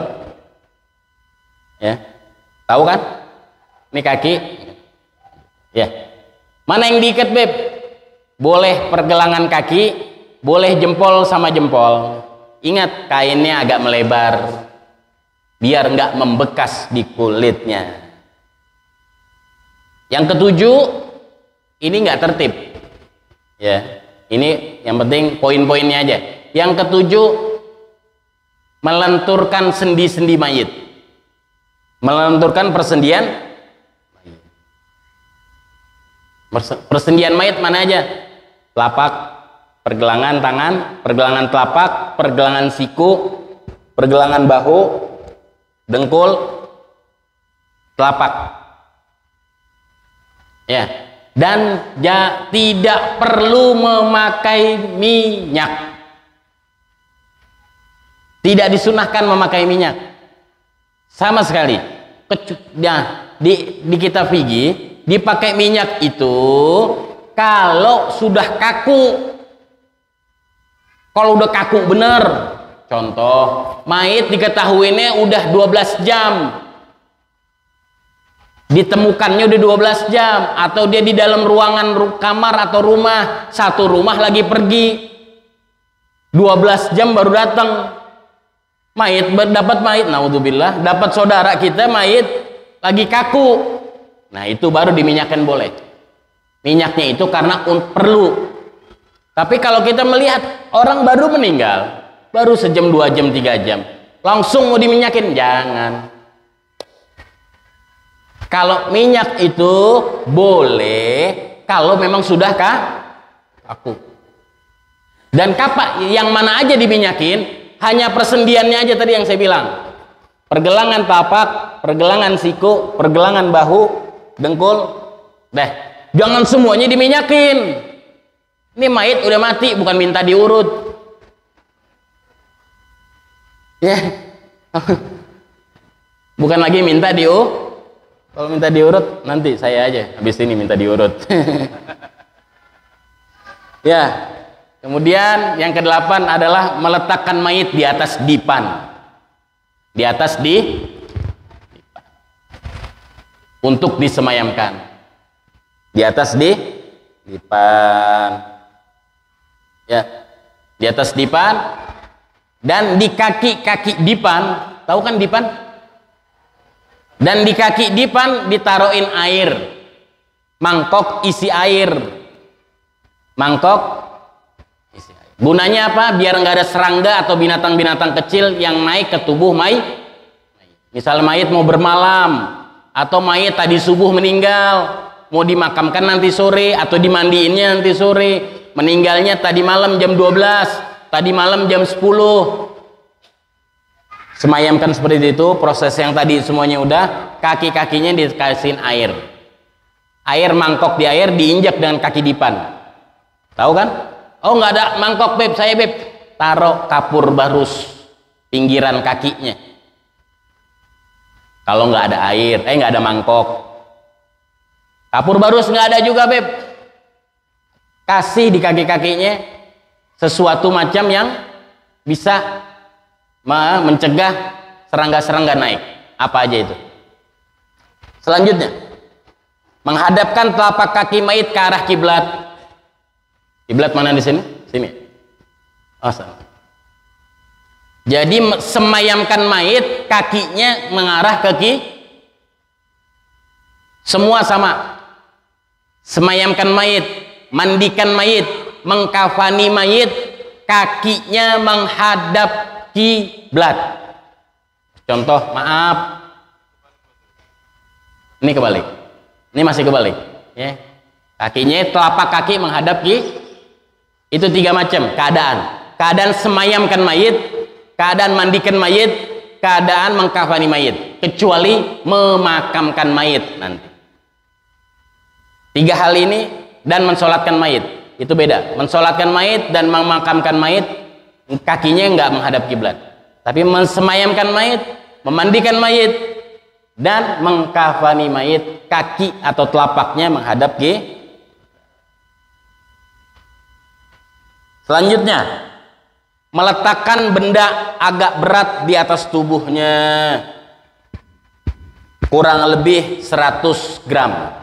Ya, tahu kan? Ini kaki. Ya, mana yang diikat, Beb? Boleh pergelangan kaki, boleh jempol sama jempol. Ingat, kainnya agak melebar, biar nggak membekas di kulitnya. Yang ketujuh, ini nggak tertib. Ya, ini yang penting poin-poinnya aja. Yang ketujuh, melenturkan sendi-sendi mayit. Melenturkan persendian mayit. Persendian mayit mana aja? Telapak, pergelangan tangan, pergelangan telapak, pergelangan siku, pergelangan bahu, dengkul, telapak. Ya, dan tidak perlu memakai minyak. Tidak disunahkan memakai minyak sama sekali. Nah, di kitab fikih dipakai minyak itu kalau sudah kaku. Kalau udah kaku bener, contoh mayit diketahuinya udah 12 jam, ditemukannya udah 12 jam, atau dia di dalam ruangan kamar atau rumah, satu rumah lagi pergi 12 jam baru datang. Mayit dapat mayit, naudzubillah, dapat saudara kita mayit lagi kaku. Nah, itu baru diminyakan boleh. Minyaknya itu karena perlu. Tapi kalau kita melihat orang baru meninggal, baru sejam, 2 jam, 3 jam, langsung mau diminyakin, jangan. Kalau minyak itu boleh kalau memang sudah kaku. Dan yang mana aja diminyakin? Hanya persendiannya aja tadi yang saya bilang. Pergelangan telapak, pergelangan siku, pergelangan bahu, dengkul. Jangan semuanya diminyakin. Ini mayit udah mati, bukan minta diurut. Ya. Bukan lagi minta kalau minta diurut nanti saya aja habis ini minta diurut. Ya. Kemudian yang ke-8 adalah meletakkan mayit di atas dipan. Di atas dipan. Untuk disemayamkan. Di atas dipan. Ya. Di atas dipan dan di kaki-kaki dipan, tahu kan dipan? Dan di kaki dipan ditaruhin air, mangkok isi air, mangkok isi air. Gunanya apa? Biar nggak ada serangga atau binatang-binatang kecil yang naik ke tubuh mayit. Misal mayit mau bermalam atau mayit tadi subuh meninggal, mau dimakamkan nanti sore atau dimandiinnya nanti sore, meninggalnya tadi malam jam 12, tadi malam jam 10. Semayamkan seperti itu, proses yang tadi semuanya udah, kaki-kakinya dikasihin air. Air, mangkok di air diinjak dengan kaki dipan. Tahu kan? Oh nggak ada mangkok beb, saya beb. Taruh kapur barus pinggiran kakinya. Kalau nggak ada air, nggak ada mangkok. Kapur barus nggak ada juga beb. Kasih di kaki-kakinya sesuatu macam yang bisa mencegah serangga-serangga naik. Apa aja itu? Selanjutnya, menghadapkan telapak kaki mayit ke arah kiblat. Kiblat mana di sini? Sini. Oh, sana. Jadi semayamkan mayit, kakinya mengarah ke kiri. Semua sama. Semayamkan mayit, mandikan mayit, mengkafani mayit, kakinya menghadap kiblat. Contoh, maaf. Ini kebalik. Ini masih kebalik, ya. Kakinya telapak kaki menghadap itu 3 macam keadaan. Keadaan semayamkan mayit, keadaan mandikan mayit, keadaan mengkafani mayit, kecuali memakamkan mayit nanti. 3 hal ini dan mensolatkan mayit itu beda. Mensolatkan mayit dan memakamkan mayit kakinya nggak menghadap kiblat, tapi mensemayamkan mayit, memandikan mayit, dan mengkafani mayit kaki atau telapaknya menghadap kiblat. Selanjutnya, meletakkan benda agak berat di atas tubuhnya, kurang lebih 100 gram.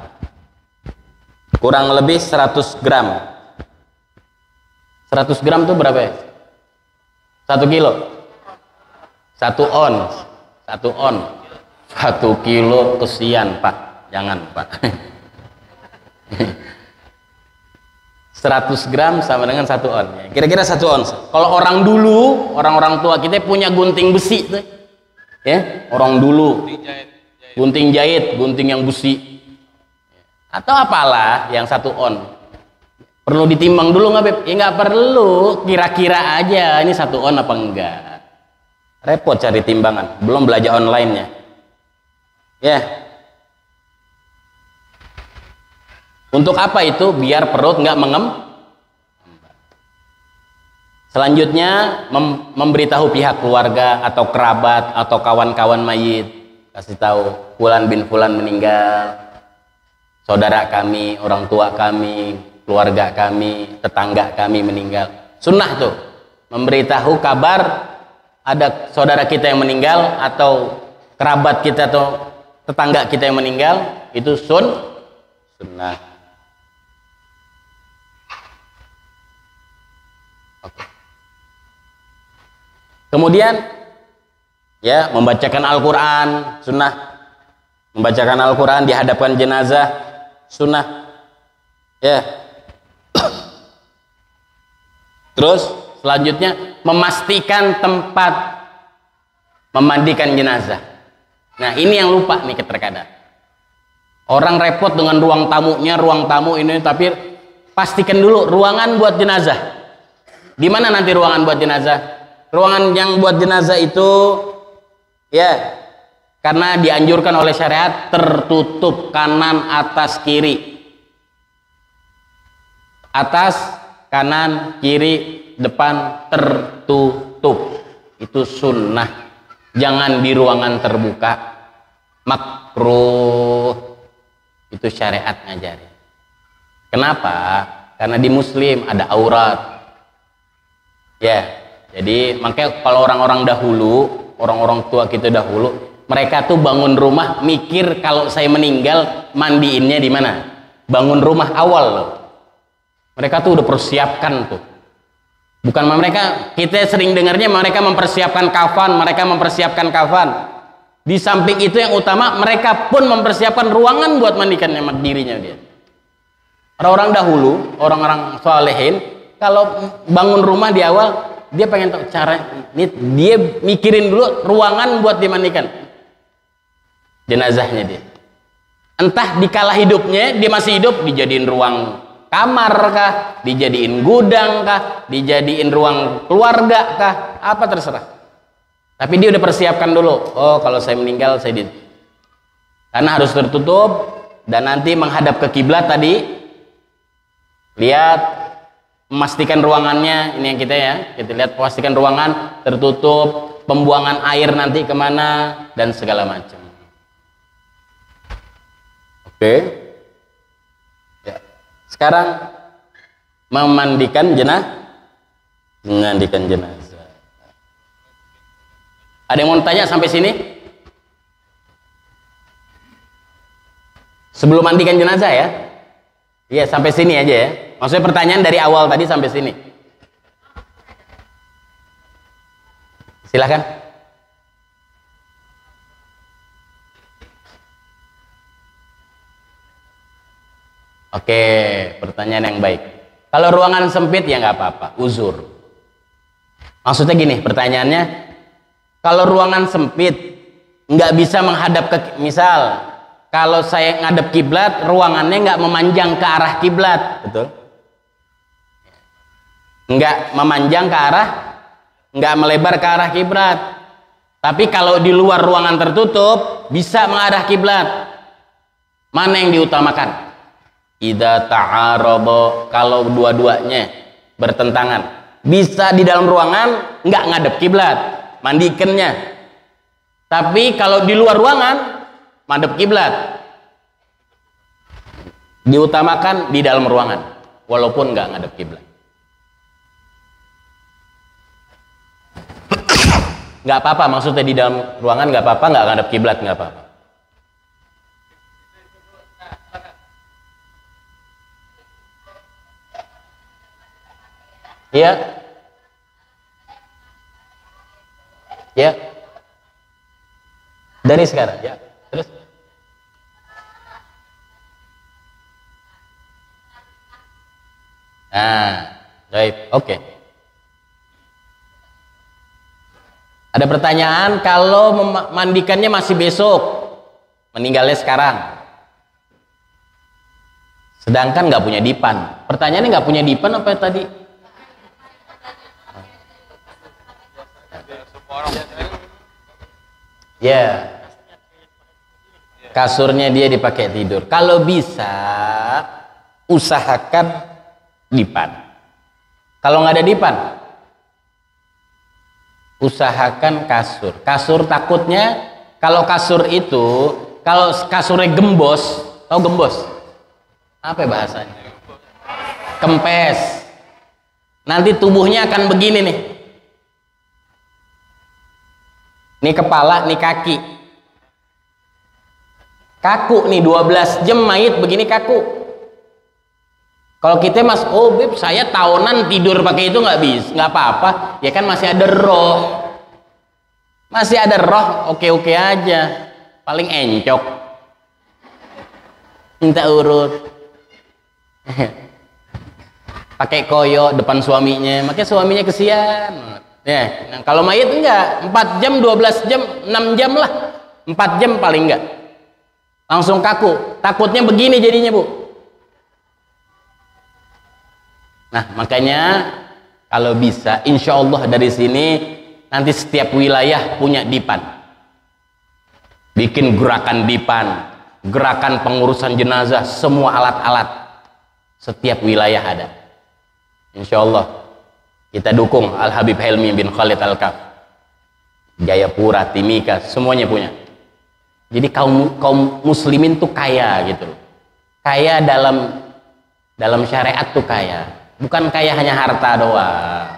Kurang lebih 100 gram. 100 gram itu berapa ya? 1 kilo, 1 on, 1 on, 1 kilo kesian pak, jangan pak. 100 gram sama dengan 1 on, kira-kira 1 on. Kalau orang dulu, orang-orang tua kita punya gunting besi tuh, ya, orang dulu, gunting jahit, gunting yang besi, atau apalah yang 1 on. Perlu ditimbang dulu nggak beb? Ya nggak perlu, kira-kira aja ini 1 on apa enggak. Repot cari timbangan, belum belajar online-nya. Ya. Untuk apa itu? Biar perut nggak Selanjutnya memberitahu pihak keluarga atau kerabat atau kawan-kawan mayit, kasih tahu fulan bin fulan meninggal, saudara kami, orang tua kami, keluarga kami, tetangga kami meninggal. Sunnah tuh memberitahu kabar ada saudara kita yang meninggal atau kerabat kita atau tetangga kita yang meninggal, itu sunnah. Oke. Kemudian ya, membacakan Al-Quran sunnah. Membacakan Al-Quran di hadapan jenazah sunnah, ya. Terus selanjutnya memastikan tempat memandikan jenazah. Nah ini yang lupa nih terkadang. Orang repot dengan ruang tamunya, ruang tamu ini, tapi pastikan dulu ruangan buat jenazah. Di mana nanti ruangan buat jenazah? Ruangan yang buat jenazah itu, ya, karena dianjurkan oleh syariat tertutup kanan, atas, kiri. Atas, kanan, kiri, depan tertutup. itu sunnah, jangan di ruangan terbuka, makruh, itu syariat ngajarin. Kenapa? Karena di muslim ada aurat ya. Jadi makanya kalau orang-orang dahulu, orang-orang tua kita dahulu, mereka tuh bangun rumah mikir kalau saya meninggal mandiinnya di mana. Bangun rumah awal loh, mereka tuh udah persiapkan tuh. Bukan mereka, kita sering dengarnya mereka mempersiapkan kafan, mereka mempersiapkan kafan. Di samping itu yang utama, mereka pun mempersiapkan ruangan buat mandikannya dirinya dia. Orang-orang dahulu, orang-orang solehin, kalau bangun rumah di awal, dia pengen tahu cara ini, dia mikirin dulu ruangan buat dimandikan jenazahnya dia. Entah di kala hidupnya, dia masih hidup, dijadiin ruang kamar kah, dijadiin gudang kah, dijadiin ruang keluarga kah, apa terserah. Tapi dia udah persiapkan dulu, oh kalau saya meninggal saya karena harus tertutup dan nanti menghadap ke kiblat tadi. Lihat, memastikan ruangannya, ini yang kita ya, kita lihat pastikan ruangan tertutup, pembuangan air nanti kemana dan segala macam. Oke. Ya. Sekarang memandikan jenazah. Ada yang mau tanya sampai sini? Sebelum mandikan jenazah ya? Iya, sampai sini aja ya. Maksudnya pertanyaan dari awal tadi sampai sini. Silakan. Oke, pertanyaan yang baik. Kalau ruangan sempit ya nggak apa-apa, uzur. Maksudnya gini, pertanyaannya, kalau ruangan sempit nggak bisa menghadap ke, misal, kalau saya ngadep kiblat, ruangannya nggak memanjang ke arah kiblat, betul? Nggak memanjang ke arah, nggak melebar ke arah kiblat. Tapi kalau di luar ruangan tertutup, bisa mengarah kiblat. Mana yang diutamakan? Idza ta'arada, kalau dua-duanya bertentangan. Bisa di dalam ruangan, nggak ngadep kiblat, mandikannya. Tapi kalau di luar ruangan, madhab kiblat, diutamakan di dalam ruangan walaupun nggak ngadep kiblat. Nggak apa-apa, maksudnya di dalam ruangan nggak apa-apa, nggak ngadep kiblat nggak apa-apa. Ya, ya, dari sekarang ya. Terus baik, oke. Ada pertanyaan, kalau memandikannya masih besok, meninggalnya sekarang, sedangkan nggak punya dipan. Pertanyaannya nggak punya dipan apa tadi? Ya, kasurnya dia dipakai tidur. Kalau bisa, usahakan dipan. Kalau nggak ada dipan, usahakan kasur. Kasur takutnya kalau kasur itu, kalau kasurnya gembos, tahu gembos? Apa ya bahasanya? Kempes. Nanti tubuhnya akan begini nih. Ini kepala, nih kaki. Kaku nih, 12 jam mayit begini kaku. Kalau kita mas, oh beb saya tahunan tidur pakai itu nggak bisa, nggak apa-apa. Ya kan masih ada roh. Masih ada roh, oke-oke aja. Paling encok. Minta urut. Pakai koyo depan suaminya, makanya suaminya kesian. Ya, nah, kalau mayit enggak, 4 jam, 12 jam, 6 jam lah. 4 jam paling enggak. Langsung kaku. Takutnya begini jadinya, Bu. Nah, makanya kalau bisa, insya Allah dari sini nanti setiap wilayah punya dipan. Bikin gerakan dipan, gerakan pengurusan jenazah, semua alat-alat. Setiap wilayah ada. Insya Allah kita dukung Al Habib Helmi bin Khalid Al Kaf. Jayapura, Timika, semuanya punya. Jadi kaum muslimin tuh kaya gitu loh. Kaya dalam syariat tuh kaya. Bukan kaya hanya harta doang.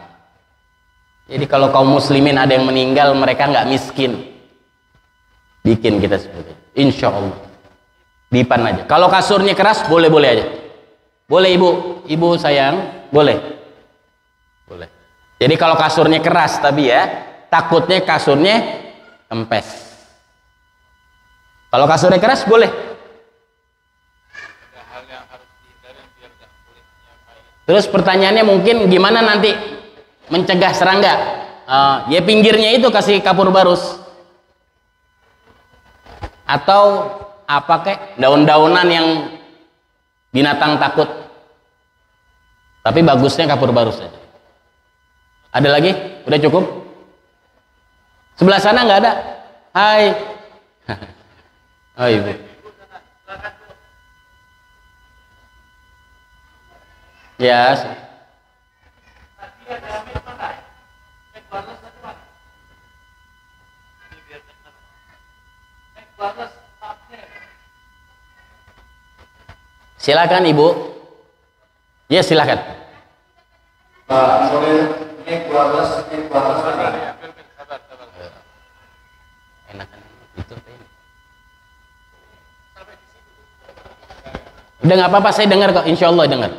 Jadi kalau kaum muslimin ada yang meninggal, mereka nggak miskin. Bikin kita seperti itu. Insya Allah. Dipan aja. Kalau kasurnya keras, boleh-boleh aja. Boleh ibu sayang, boleh. Boleh. Jadi kalau kasurnya keras, tapi ya takutnya kasurnya kempes. Kalau kasurnya keras, boleh. Terus pertanyaannya mungkin gimana nanti mencegah serangga? Ya pinggirnya itu kasih kapur barus. Atau apa kek daun-daunan yang binatang takut. Tapi bagusnya kapur barus saja. Ada lagi? Udah cukup? Sebelah sana nggak ada? Hai. Oh ibu. Ya. Silakan ibu. Ya silakan. Pak, boleh naik wireless Enakan itu. Udah nggak apa-apa, saya dengar kok, insya Allah dengar.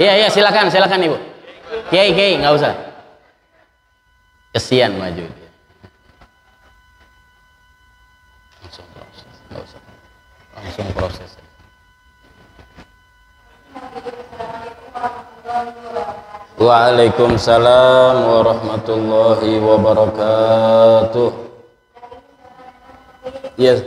Iya silakan ibu. Kiai nggak usah. Kesian maju dia. Langsung proses, nggak usah. Langsung proses. Waalaikumsalam warahmatullahi wabarakatuh. Yes.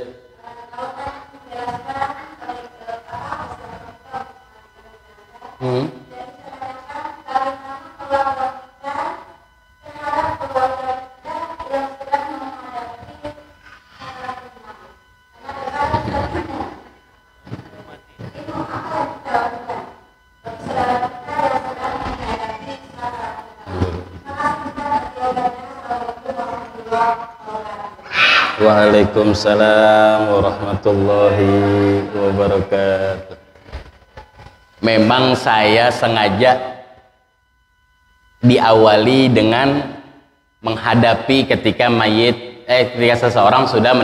Waalaikumsalam warahmatullahi wabarakatuh. Memang saya sengaja diawali dengan menghadapi ketika ketika seseorang sudah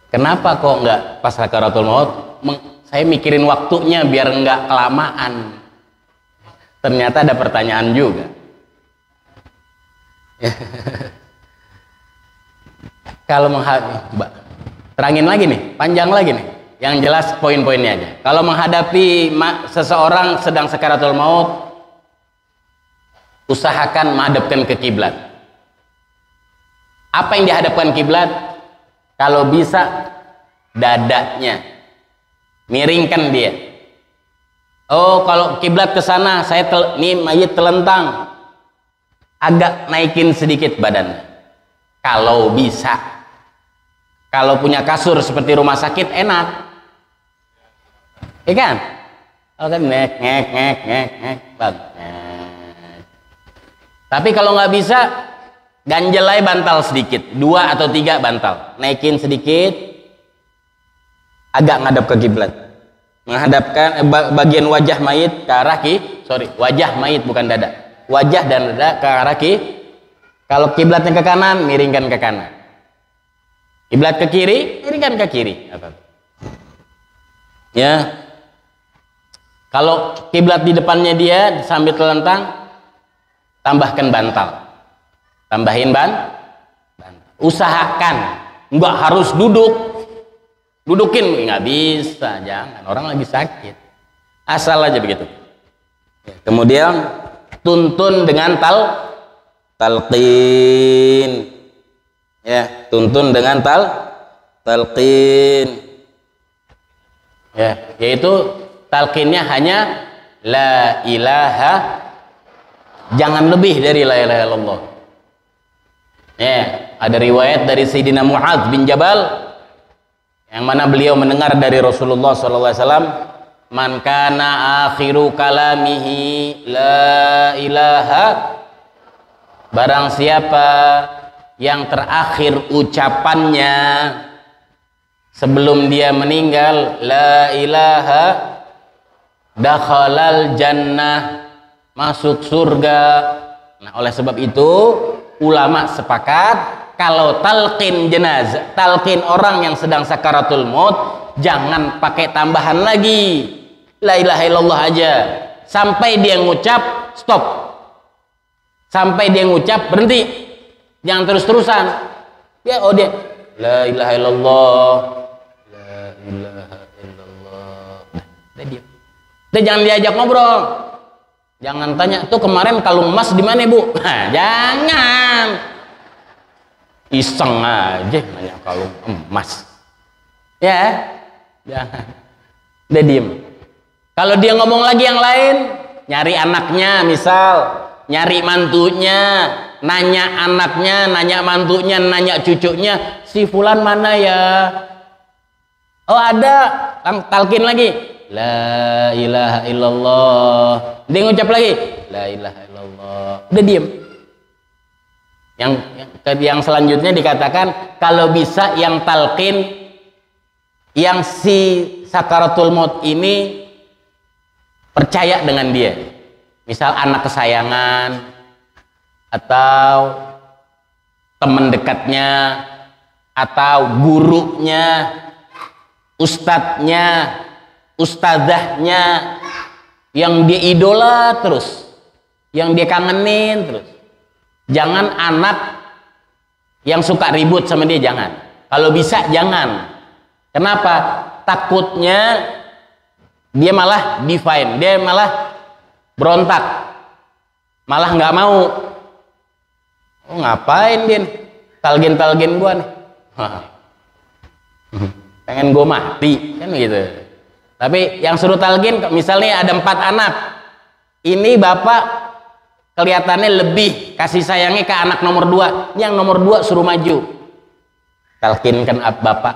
Kenapa kok nggak pas sakaratul maut? Saya mikirin waktunya biar nggak kelamaan. Ternyata ada pertanyaan juga. Kalau terangin lagi nih, panjang lagi nih. Yang jelas poin-poinnya aja. Kalau menghadapi seseorang sedang sakaratul maut, usahakan menghadapkan ke kiblat. Apa yang dihadapkan kiblat? Kalau bisa dadanya, miringkan dia. Oh, kalau kiblat ke sana, nih mayit telentang, agak naikin sedikit badannya. Kalau bisa. Kalau punya kasur seperti rumah sakit enak, iya kan? Kalau kan ngek, Tapi kalau nggak bisa, ganjelai bantal sedikit, 2 atau 3 bantal, naikin sedikit, agak ngadap ke kiblat, menghadapkan bagian wajah mayit ke arah wajah mayit bukan dada, wajah dan dada ke arah Kalau kiblatnya ke kanan, miringkan ke kanan. Kiblat ke kiri, miringkan ke kiri. Ya. Kalau kiblat di depannya dia sambil telentang, tambahkan bantal. Tambahin bantal. Usahakan, nggak harus dudukin, nggak bisa, jangan. Orang lagi sakit. Asal aja begitu. Kemudian tuntun dengan talqin. Ya, tuntun dengan talqin. Ya, yaitu talqinnya hanya la ilaha, jangan lebih dari la ilaha illallah. Ya, ada riwayat dari Sayyidina Mu'adz bin Jabal yang mana beliau mendengar dari Rasulullah SAW, man kana akhiru kalamihi la ilaha, barang siapa yang terakhir ucapannya sebelum dia meninggal la ilaha, dakhalal jannah, masuk surga. Nah, oleh sebab itu ulama sepakat kalau talqin jenazah, talqin orang yang sedang sakaratul maut, jangan pakai tambahan lagi. La ilaha illallah aja. Sampai dia ngucap, stop. Sampai dia ngucap, berhenti. Jangan terus-terusan. Ya, oh dia la ilaha illallah. La ilaha illallah. Udah diam. Udah jangan diajak ngobrol. Jangan tanya, tuh kemarin kalung emas di mana, Bu? Nah, jangan. Iseng aja nanya kalung emas. Ya, jangan. Udah diem. Kalau dia ngomong lagi yang lain, nyari anaknya misal, nyari mantunya, nanya anaknya, nanya mantunya, nanya cucunya, si fulan mana ya? Oh ada, talqin lagi. La ilaha illallah. Dia ngucap lagi, la ilaha illallah. Udah diem. Yang selanjutnya dikatakan kalau bisa yang talqin yang si sakaratul maut ini percaya dengan dia, misal anak kesayangan atau teman dekatnya atau gurunya, ustadznya, ustadzahnya yang dia idola terus, yang dia kangenin terus. Jangan anak yang suka ribut sama dia, jangan. Kalau bisa jangan. Kenapa? Takutnya dia malah define, dia malah berontak, malah nggak mau. Oh, ngapain dia? Talgin gua nih. Pengen gua mati kan gitu. Tapi yang suruh talgin, misalnya ada 4 anak, ini bapak kelihatannya lebih kasih sayangnya ke anak nomor 2, yang nomor 2 suruh maju, talkinkan bapak,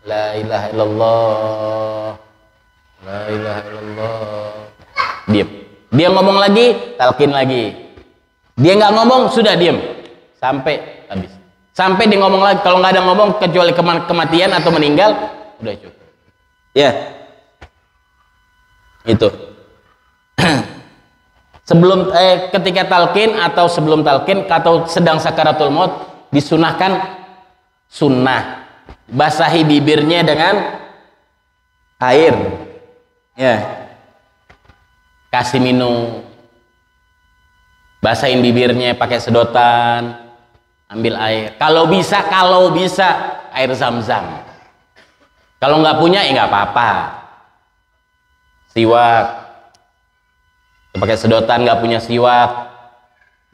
la ilaha illallah, la ilaha illallah. Diam. Dia ngomong lagi, talkin lagi. Dia nggak ngomong, sudah diam sampai habis. Sampai dia ngomong lagi. Kalau nggak ada ngomong kecuali kematian atau meninggal, udah cukup. Ya, itu. Sebelum ketika talqin atau sebelum talqin atau sedang sakaratul maut disunahkan sunnah basahi bibirnya dengan air, ya, kasih minum, basahin bibirnya pakai sedotan, ambil air, kalau bisa air zam-zam. Kalau nggak punya ya nggak apa-apa, siwak, pakai sedotan. Nggak punya siwak,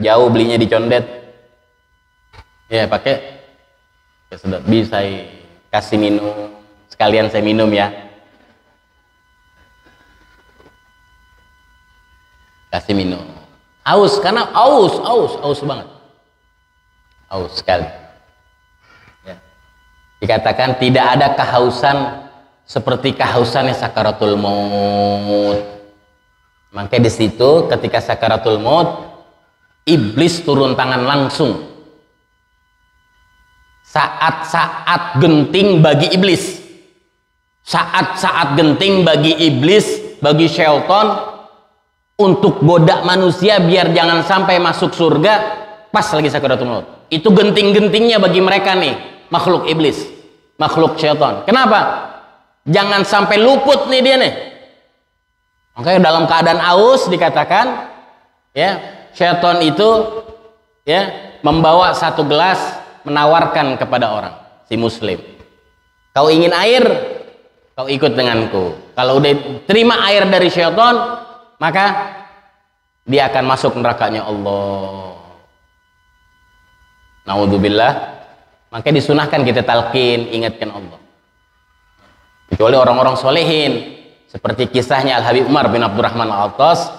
jauh belinya di Condet, ya pakai sedot. Bisa kasih minum, sekalian saya minum ya, kasih minum. Aus, karena aus banget, aus sekali. Dikatakan tidak ada kehausan seperti kehausannya sakaratul maut. Makanya di situ ketika sakaratul maut, iblis turun tangan langsung. Saat-saat genting bagi iblis, saat-saat genting bagi iblis, bagi syaitan untuk goda manusia biar jangan sampai masuk surga pas lagi sakaratul maut. Itu genting-gentingnya bagi mereka nih, makhluk iblis, makhluk syaitan. Kenapa? Jangan sampai luput nih dia nih. Makanya dalam keadaan aus dikatakan, ya, syaitan itu ya membawa 1 gelas menawarkan kepada orang, si muslim. Kau ingin air, kau ikut denganku. Kalau udah terima air dari syaitan, maka dia akan masuk nerakanya Allah. Naudzubillah. Makanya disunahkan kita talqin, ingatkan Allah. Kecuali orang-orang solehin, seperti kisahnya Al-Habib Umar bin Abdurrahman Al-Attas,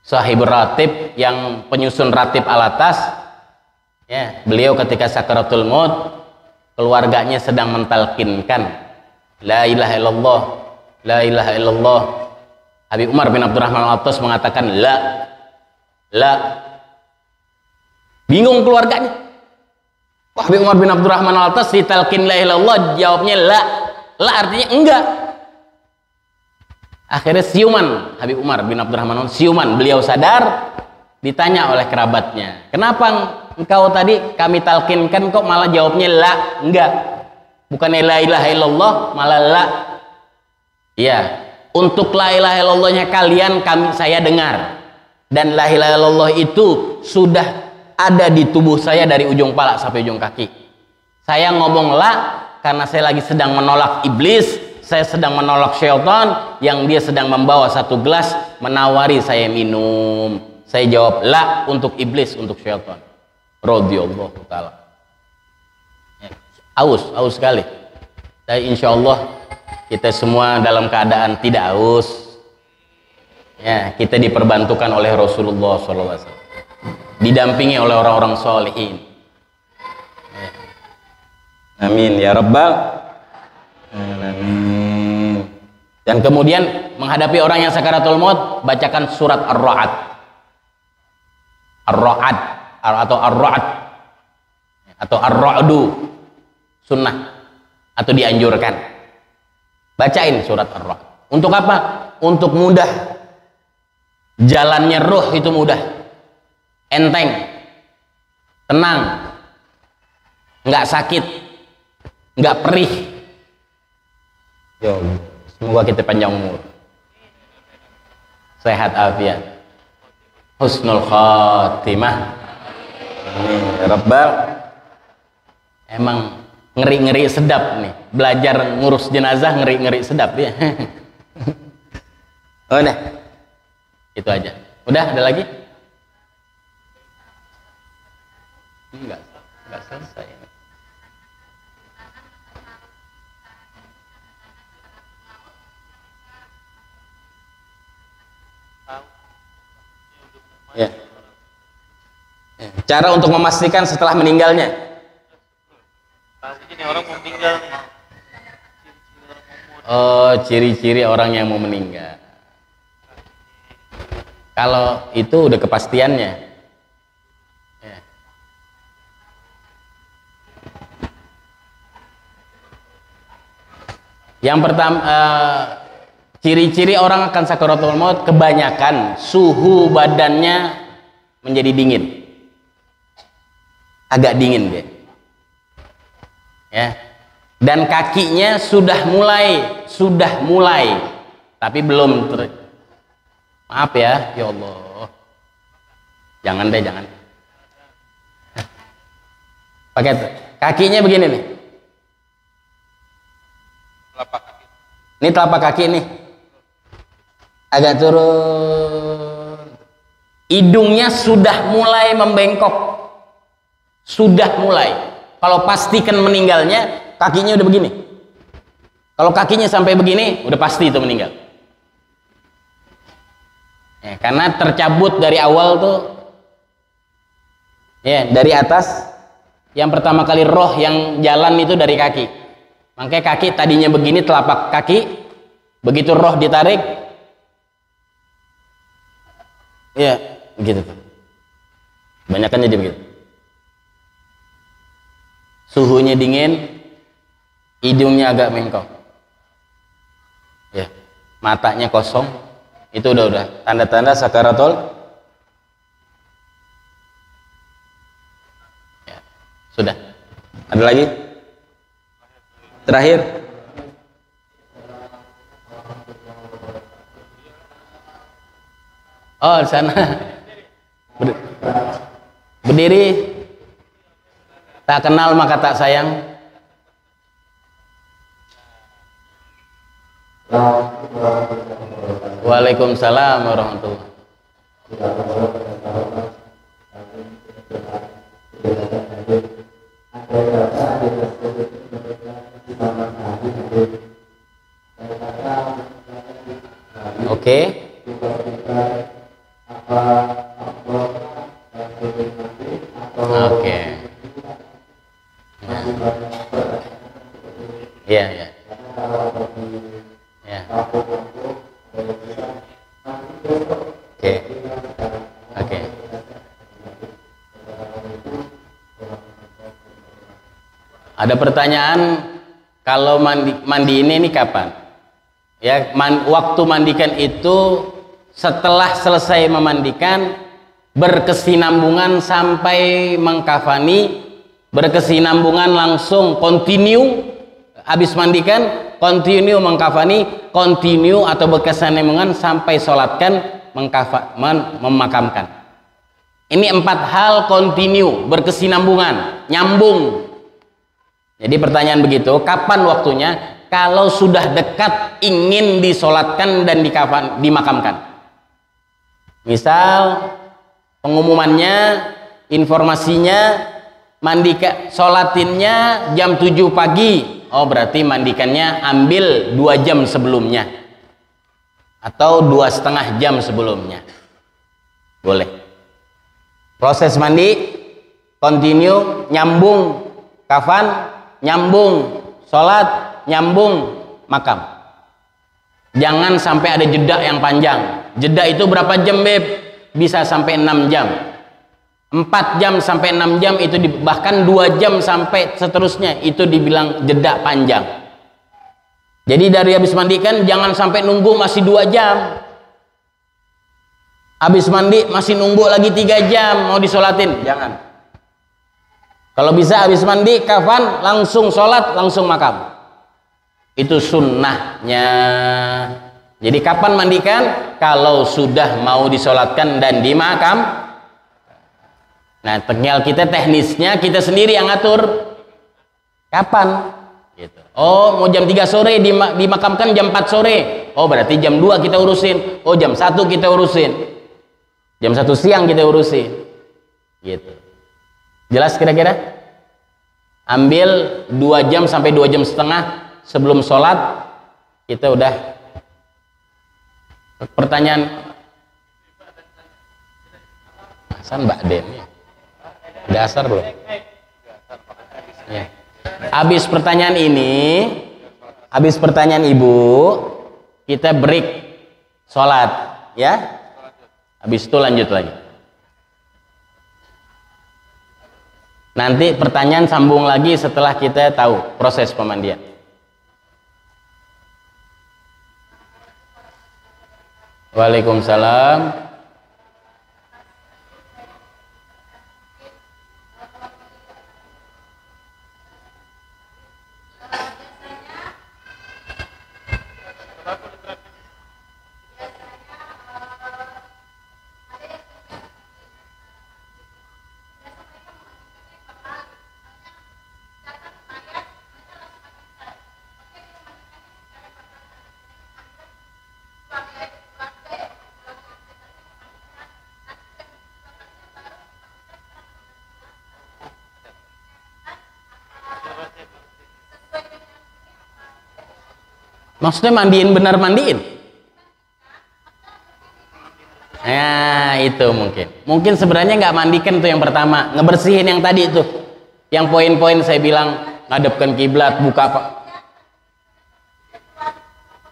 sahibur ratib, yang penyusun ratib Al-Attas, ya, beliau ketika sakaratul maut, keluarganya sedang mentalkinkan la ilaha illallah, la ilaha illallah. Habib Umar bin Abdurrahman Al-Attas mengatakan la. Bingung keluarganya. Kok Habib Umar bin Abdurrahman Al-Attas ditalkin la ilaha illallah jawabnya la. La artinya enggak. Akhirnya siuman Habib Umar bin Abdurrahman Al-Attas, siuman, beliau sadar, ditanya oleh kerabatnya, kenapa engkau tadi kami talkinkan kok malah jawabnya la, enggak, bukan la ilaha illallah malah la. Ya, untuk la ilaha illallahnya kalian saya dengar, dan la ilaha illallah itu sudah ada di tubuh saya dari ujung pala sampai ujung kaki. Saya ngomong la karena saya lagi sedang menolak iblis, saya sedang menolak syaitan yang dia sedang membawa satu gelas menawari saya minum. Saya jawab la untuk iblis, untuk syaitan. Radhiyallahu ta'ala. Ya, aus sekali. Tapi insya Allah kita semua dalam keadaan tidak aus. Ya, kita diperbantukan oleh Rasulullah SAW, didampingi oleh orang-orang sholihin. Ya. Amin ya rabbal alamin. Dan kemudian menghadapi orang yang sakaratul maut, bacakan surat Ar-Ra'd. Ar-Ra'd atau Ar-Ra'd atau Ar-Ra'du, sunnah atau dianjurkan. Bacain surat Ar-Ra'd. Untuk apa? Untuk mudah. Jalannya ruh itu mudah, enteng, tenang, nggak sakit, nggak perih. Yo, semoga kita panjang umur, sehat afiat, husnul khatimah. Amin ya rabbal. Emang ngeri-ngeri sedap nih belajar ngurus jenazah, ngeri-ngeri sedap ya. Udah itu aja. Udah, ada lagi? Enggak selesai. Ya. Cara untuk memastikan setelah meninggalnya. Ini orang mau meninggal. Oh, ciri-ciri orang yang mau meninggal. Kalau itu udah kepastiannya. Ya. Yang pertama, ciri-ciri orang akan sakaratul maut, kebanyakan suhu badannya menjadi dingin, agak dingin dia, ya. Dan kakinya sudah mulai, tapi belum maaf ya Allah, jangan. Pakai kakinya begini nih, ini telapak kaki nih agak turun, hidungnya sudah mulai membengkok, sudah mulai. Kalau pastikan meninggalnya kakinya udah begini. Kalau kakinya sampai begini udah pasti itu meninggal ya, karena tercabut dari awal tuh ya, dari atas. Yang pertama kali roh yang jalan itu dari kaki, makanya kaki tadinya begini, telapak kaki, begitu roh ditarik ya begitu tuh, kebanyakan jadi begitu. Suhunya dingin, hidungnya agak bengkok ya, matanya kosong, itu udah tanda-tanda sakaratul ya. Sudah. Ada lagi? Terakhir. Oh, di sana. Berdiri. Tak kenal maka tak sayang. Waalaikumsalam warahmatullahi wabarakatuh. Oke. Oke. Iya, ya. Ya. Ada pertanyaan, kalau mandi ini kapan? Ya, waktu mandikan itu setelah selesai memandikan, berkesinambungan sampai mengkafani, berkesinambungan langsung continue, habis mandikan continue mengkafani, continue atau berkesinambungan sampai sholatkan, memakamkan. Ini 4 hal continue, berkesinambungan, nyambung. Jadi pertanyaan begitu, kapan waktunya? Kalau sudah dekat ingin disolatkan dan dimakamkan. Misal pengumumannya, informasinya, sholatinnya jam 7 pagi. Oh, berarti mandikannya ambil 2 jam sebelumnya atau 2,5 jam sebelumnya. Boleh. Proses mandi continue, nyambung kafan, nyambung sholat, nyambung makam. Jangan sampai ada jeda yang panjang. Jeda itu berapa jam, Beb? Bisa sampai 6 jam. 4 jam sampai 6 jam itu bahkan 2 jam sampai seterusnya itu dibilang jeda panjang. Jadi dari habis mandikan jangan sampai nunggu masih 2 jam. Habis mandi masih nunggu lagi 3 jam mau disolatin, jangan. Kalau bisa habis mandi kafan langsung sholat langsung makam. Itu sunnahnya. Jadi kapan mandikan? Kalau sudah mau disolatkan dan dimakam. Nah, tinggal kita teknisnya kita sendiri yang ngatur. Kapan? Gitu. Oh, mau jam 3 sore dimakamkan jam 4 sore. Oh, berarti jam 2 kita urusin. Oh, jam 1 kita urusin. Jam 1 siang kita urusin. Gitu. Jelas kira-kira? Ambil 2 jam sampai 2 jam setengah sebelum sholat kita udah. Pertanyaan Hasan Mbak Den udah asar belum? Ya. Habis pertanyaan ini, habis pertanyaan ibu kita break sholat ya, habis itu lanjut lagi. Nanti pertanyaan sambung lagi setelah kita tahu proses pemandian. Waalaikumsalam. Maksudnya mandiin, benar mandiin? Ya itu mungkin sebenarnya nggak mandikan tuh yang pertama, ngebersihin yang tadi itu, yang poin-poin saya bilang ngadepkan kiblat, buka apa?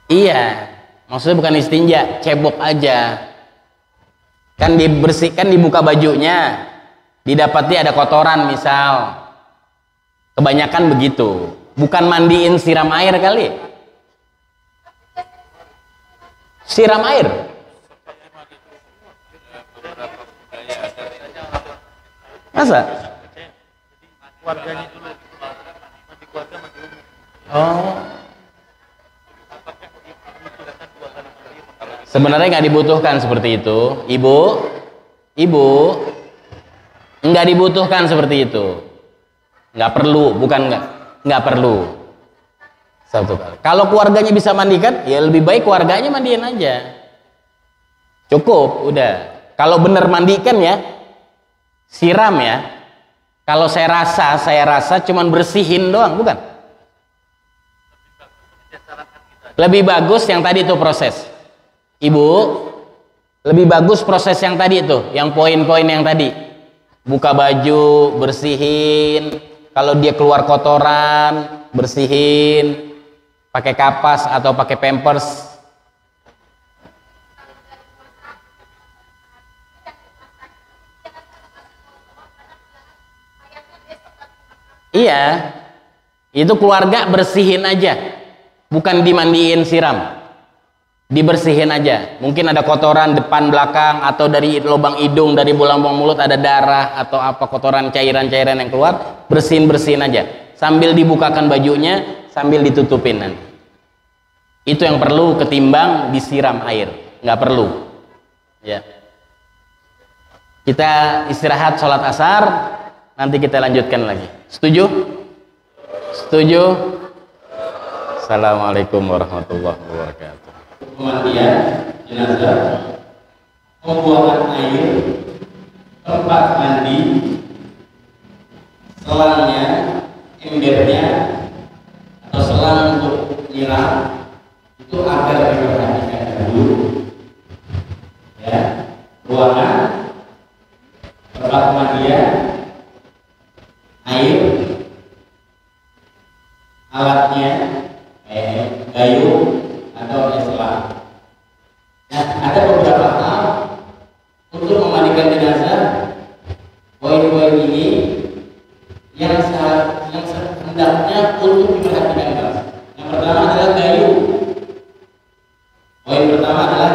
Iya, maksudnya bukan istinja, cebok aja. Kan dibersihkan, dibuka bajunya, didapati ada kotoran misal, kebanyakan begitu. Bukan mandiin siram air kali. Siram air. Masa? Oh. Sebenarnya nggak dibutuhkan seperti itu, ibu. Nggak dibutuhkan seperti itu. Nggak perlu, bukan nggak perlu. Satu kali. Kalau keluarganya bisa mandikan, ya lebih baik keluarganya mandiin aja. Cukup, udah. Kalau bener mandikan ya, siram ya. Kalau saya rasa cuman bersihin doang, bukan? Lebih bagus yang tadi itu proses. Ibu, lebih bagus proses yang tadi itu, yang poin-poin yang tadi. Buka baju, bersihin. Kalau dia keluar kotoran, bersihin. Pakai kapas atau pakai pampers. Iya, Itu keluarga bersihin aja, bukan dimandiin siram, dibersihin aja. Mungkin ada kotoran depan belakang atau dari lubang hidung, dari lubang mulut ada darah atau apa kotoran cairan-cairan yang keluar, bersihin aja. Sambil dibukakan bajunya, sambil ditutupin nanti. Itu yang perlu ketimbang disiram air, nggak perlu. Ya. Kita istirahat sholat asar, nanti kita lanjutkan lagi. Setuju? Setuju? Assalamualaikum warahmatullahi wabarakatuh. Pemandian jenazah, pembuangan air, tempat mandi, selangnya, embernya, atau selang untuk nyiram, itu agar diperhatikan dulu. Ya, ruangan, tempat pemandian, air, alatnya kayak gayung atau selang. Nah, ada beberapa hal untuk memandikan jenazah. Poin-poin ini yang hendaknya untuk diperhatikan. Yang pertama adalah gayung. Poin pertama adalah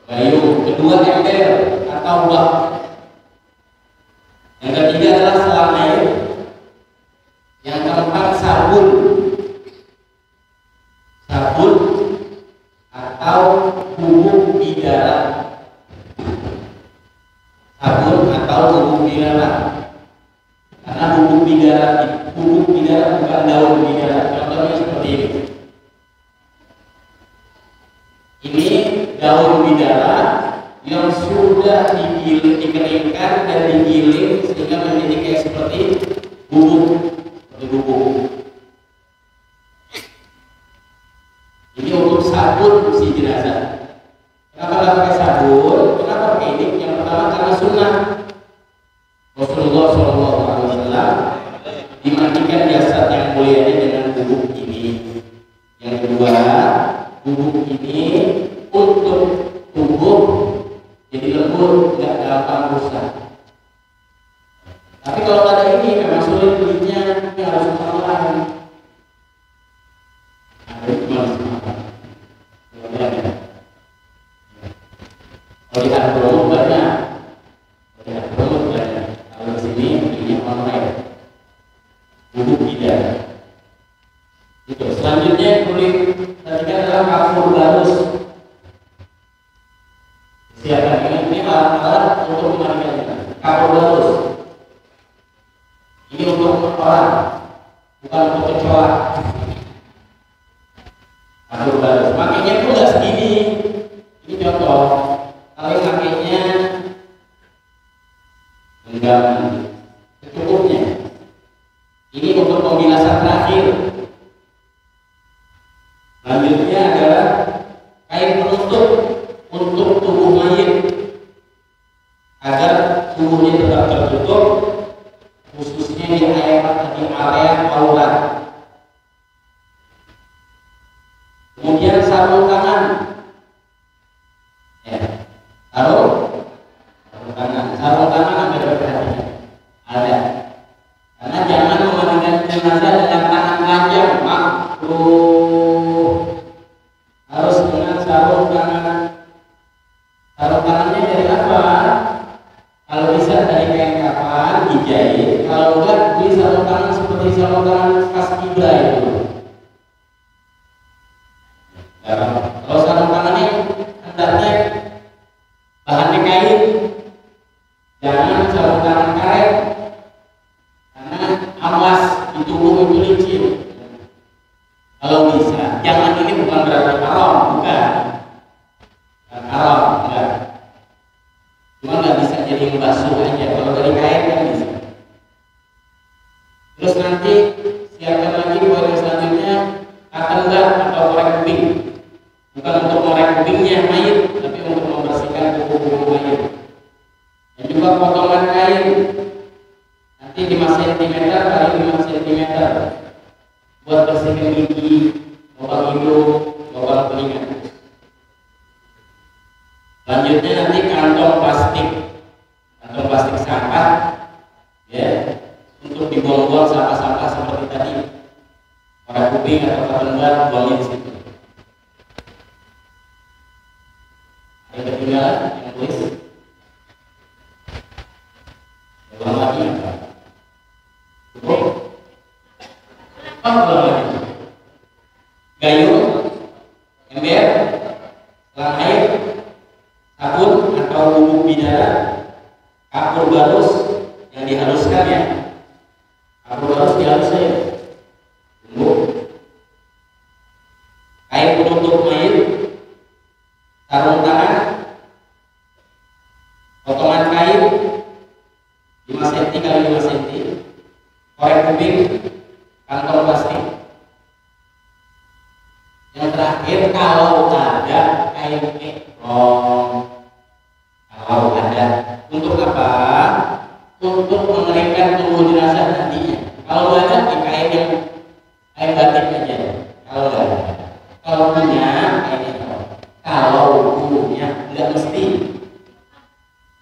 gayung. Kedua ember atau bak. Yang ketiga adalah selang air. Yang keempat sabun atau bubuk bidara. Sabun atau bubuk bidara. Karena bubuk bidara bukan daun bidara. Contohnya seperti ini. Ini daun bidara yang sudah dikeringkan dan digiling sehingga menjadi kayak seperti bubuk. Ini untuk sabun si jenazah. Kenapa nggak pakai sabun? Kenapa pakai ini? Yang pertama karena sunnah. Rasulullah SAW dimandikan jasad yang mulianya dengan bubuk ini. Yang kedua, bubuk ini untuk tubuh jadi lembut, nggak gampang rusak. Tapi kalau ada ini memang sulit belinya, ini harus online. Kalau di Harbono banyak, kalau di sini belinya online. Bubuk tidak. Itu. Selanjutnya yang perlu diperhatikan adalah kapur barus. Siapkan ini alat untuk memandikan kapur barus. Ini untuk orang, bukan untuk kecoa. Kapur barus. Makanya pun nggak segini. Ini contoh. Kalau makainya enggak secukupnya. Ini untuk pembilasan terakhir. Selanjutnya adalah kain penutup untuk tubuh mayit agar tubuhnya tetap tertutup, khususnya di area aurat. Kemudian sarung tangan, ya, sarung tangan ada perhatian, ada. Karena jangan memandikan jenazah dengan tangan panjang, harus dengan sarung tangan. Sarung tangannya dari apa? Kalau bisa dari kain kapan dijahit, kalau enggak beli sarung tangan seperti sarung tangan paskibra itu. Kalau sarung tangannya hendaknya bahannya kain, jangan sarung tangan karet, karena awas di tubuh itu licin. Kalau bisa, jangan, ini bukan berarti haram, bukan haram, enggak. Cuma nggak bisa jadi basuh aja. Kalau dari kain kan bisa. Terus nanti siapkan lagi poin yang selanjutnya, katenggat atau korek kuping. Bukan untuk korek kupingnya mayit, tapi untuk membersihkan kuku-kuku mayit. Dan juga potongan kain. Nanti 5 cm kali 5 cm buat bersihkan gigi, lubang hidung, lubang telinga. Selanjutnya nanti kantong plastik sampah, ya, untuk dibuang-buang sampah-sampah seperti tadi. kuping atau ketentuan buangnya di situ. Yang ketinggalan yang tulis buang lagi apa? Cukup? Buang lagi. Gayung, ember, selang air, sabun atau bubuk bidara, kapur barus yang dihaluskan ya. Kapur barus dihalus ya. Tunggu. Kain penutup mayit, sarung tangan, potongan kain 5 cm kali 5 cm, korek kuping, kantong plastik. Yang terakhir, kalau ada kain ekrong, kalau ada, untuk apa? Untuk mengeringkan tubuh jenazah nantinya. Kalau nggak ada, di kain yang kain batik aja. Kalau nggak ada, kalau punya kain ekrong. Kalau punya, nggak mesti.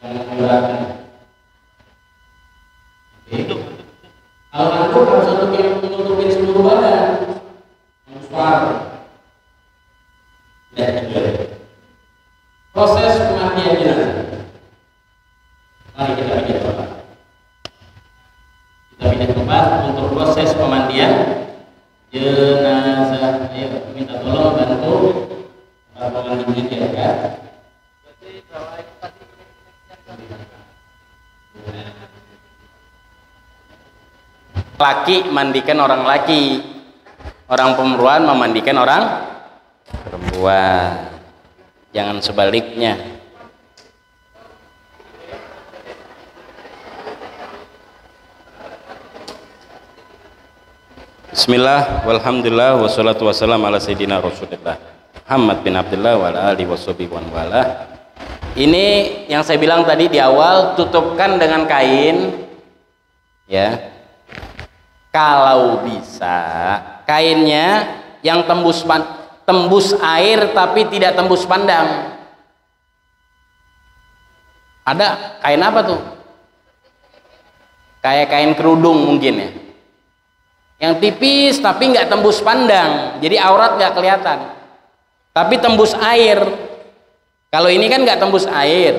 Jangan memberatkan. Kalau ngantuk harus menutupin seluruh badan. Suara. Proses kematian jenazah. Mari kita pindah tempat. Kita pindah tempat untuk proses pemandian jenazah. Ayo minta tolong bantu para pengantin ya kan. Laki mandikan orang laki, orang perempuan memandikan orang perempuan, jangan sebaliknya. Bismillah, walhamdulillah, wassalatu wassalamu ala sayyidina Rasulillah Muhammad bin Abdullah wa ala alihi washabihi wa wala. Ini yang saya bilang tadi di awal, tutupkan dengan kain ya. Kalau bisa kainnya yang tembus air tapi tidak tembus pandang. Ada kain apa tuh? Kayak kain kerudung mungkin ya. Yang tipis tapi nggak tembus pandang, jadi aurat nggak kelihatan. Tapi tembus air. Kalau ini kan nggak tembus air,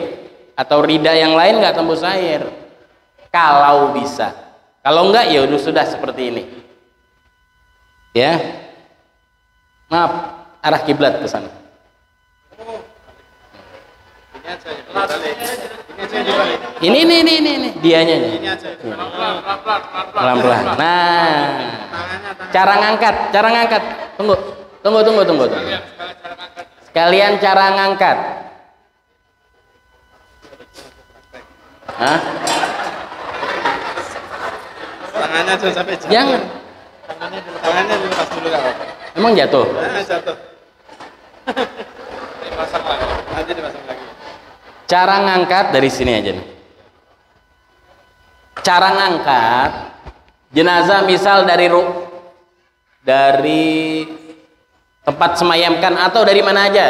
atau rida yang lain nggak tembus air. Kalau bisa. Kalau enggak ya udah sudah seperti ini. Ya. Maaf, arah kiblat ke sana. Ini dianya nih. Pelan-pelan. Nah, cara ngangkat. Tunggu. Sekalian cara ngangkat. Hah? Tangannya jangan sampai jatuh. Jangan. Tangannya dilepas dulu kalau. Emang jatuh? Jatuh. Dipasang lagi. Nanti dipasang lagi. Cara ngangkat dari sini aja nih. Cara ngangkat jenazah misal dari tempat semayamkan atau dari mana aja.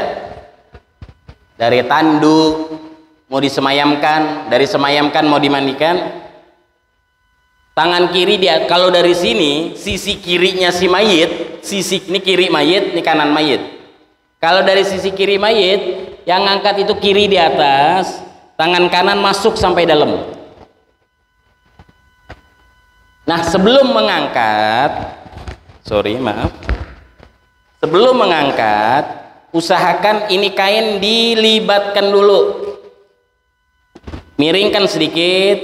Dari tanduk mau disemayamkan, dari semayamkan mau dimandikan. Tangan kiri dia, kalau dari sini sisi kirinya si mayit, sisi ini kiri mayit, ini kanan mayit. Kalau dari sisi kiri mayit, yang ngangkat itu kiri di atas, tangan kanan masuk sampai dalam. Nah, sebelum mengangkat, sebelum mengangkat, usahakan ini kain dilibatkan dulu. Miringkan sedikit,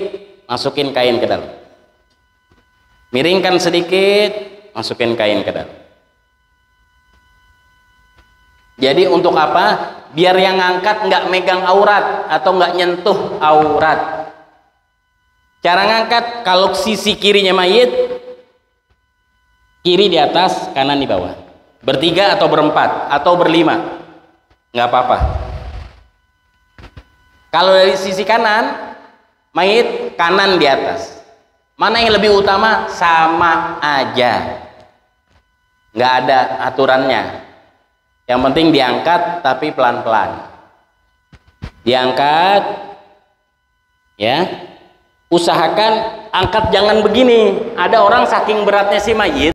masukin kain ke dalam. Miringkan sedikit, masukin kain ke dalam. Jadi untuk apa? Biar yang ngangkat nggak megang aurat atau nggak nyentuh aurat. Cara ngangkat, kalau sisi kirinya mayit, kiri di atas, kanan di bawah. Bertiga atau berempat atau berlima, nggak apa-apa. Kalau dari sisi kanan, mayit kanan di atas. Mana yang lebih utama? Sama aja, nggak ada aturannya. Yang penting diangkat tapi pelan-pelan. Diangkat, ya. Usahakan angkat jangan begini. Ada orang saking beratnya si mayit,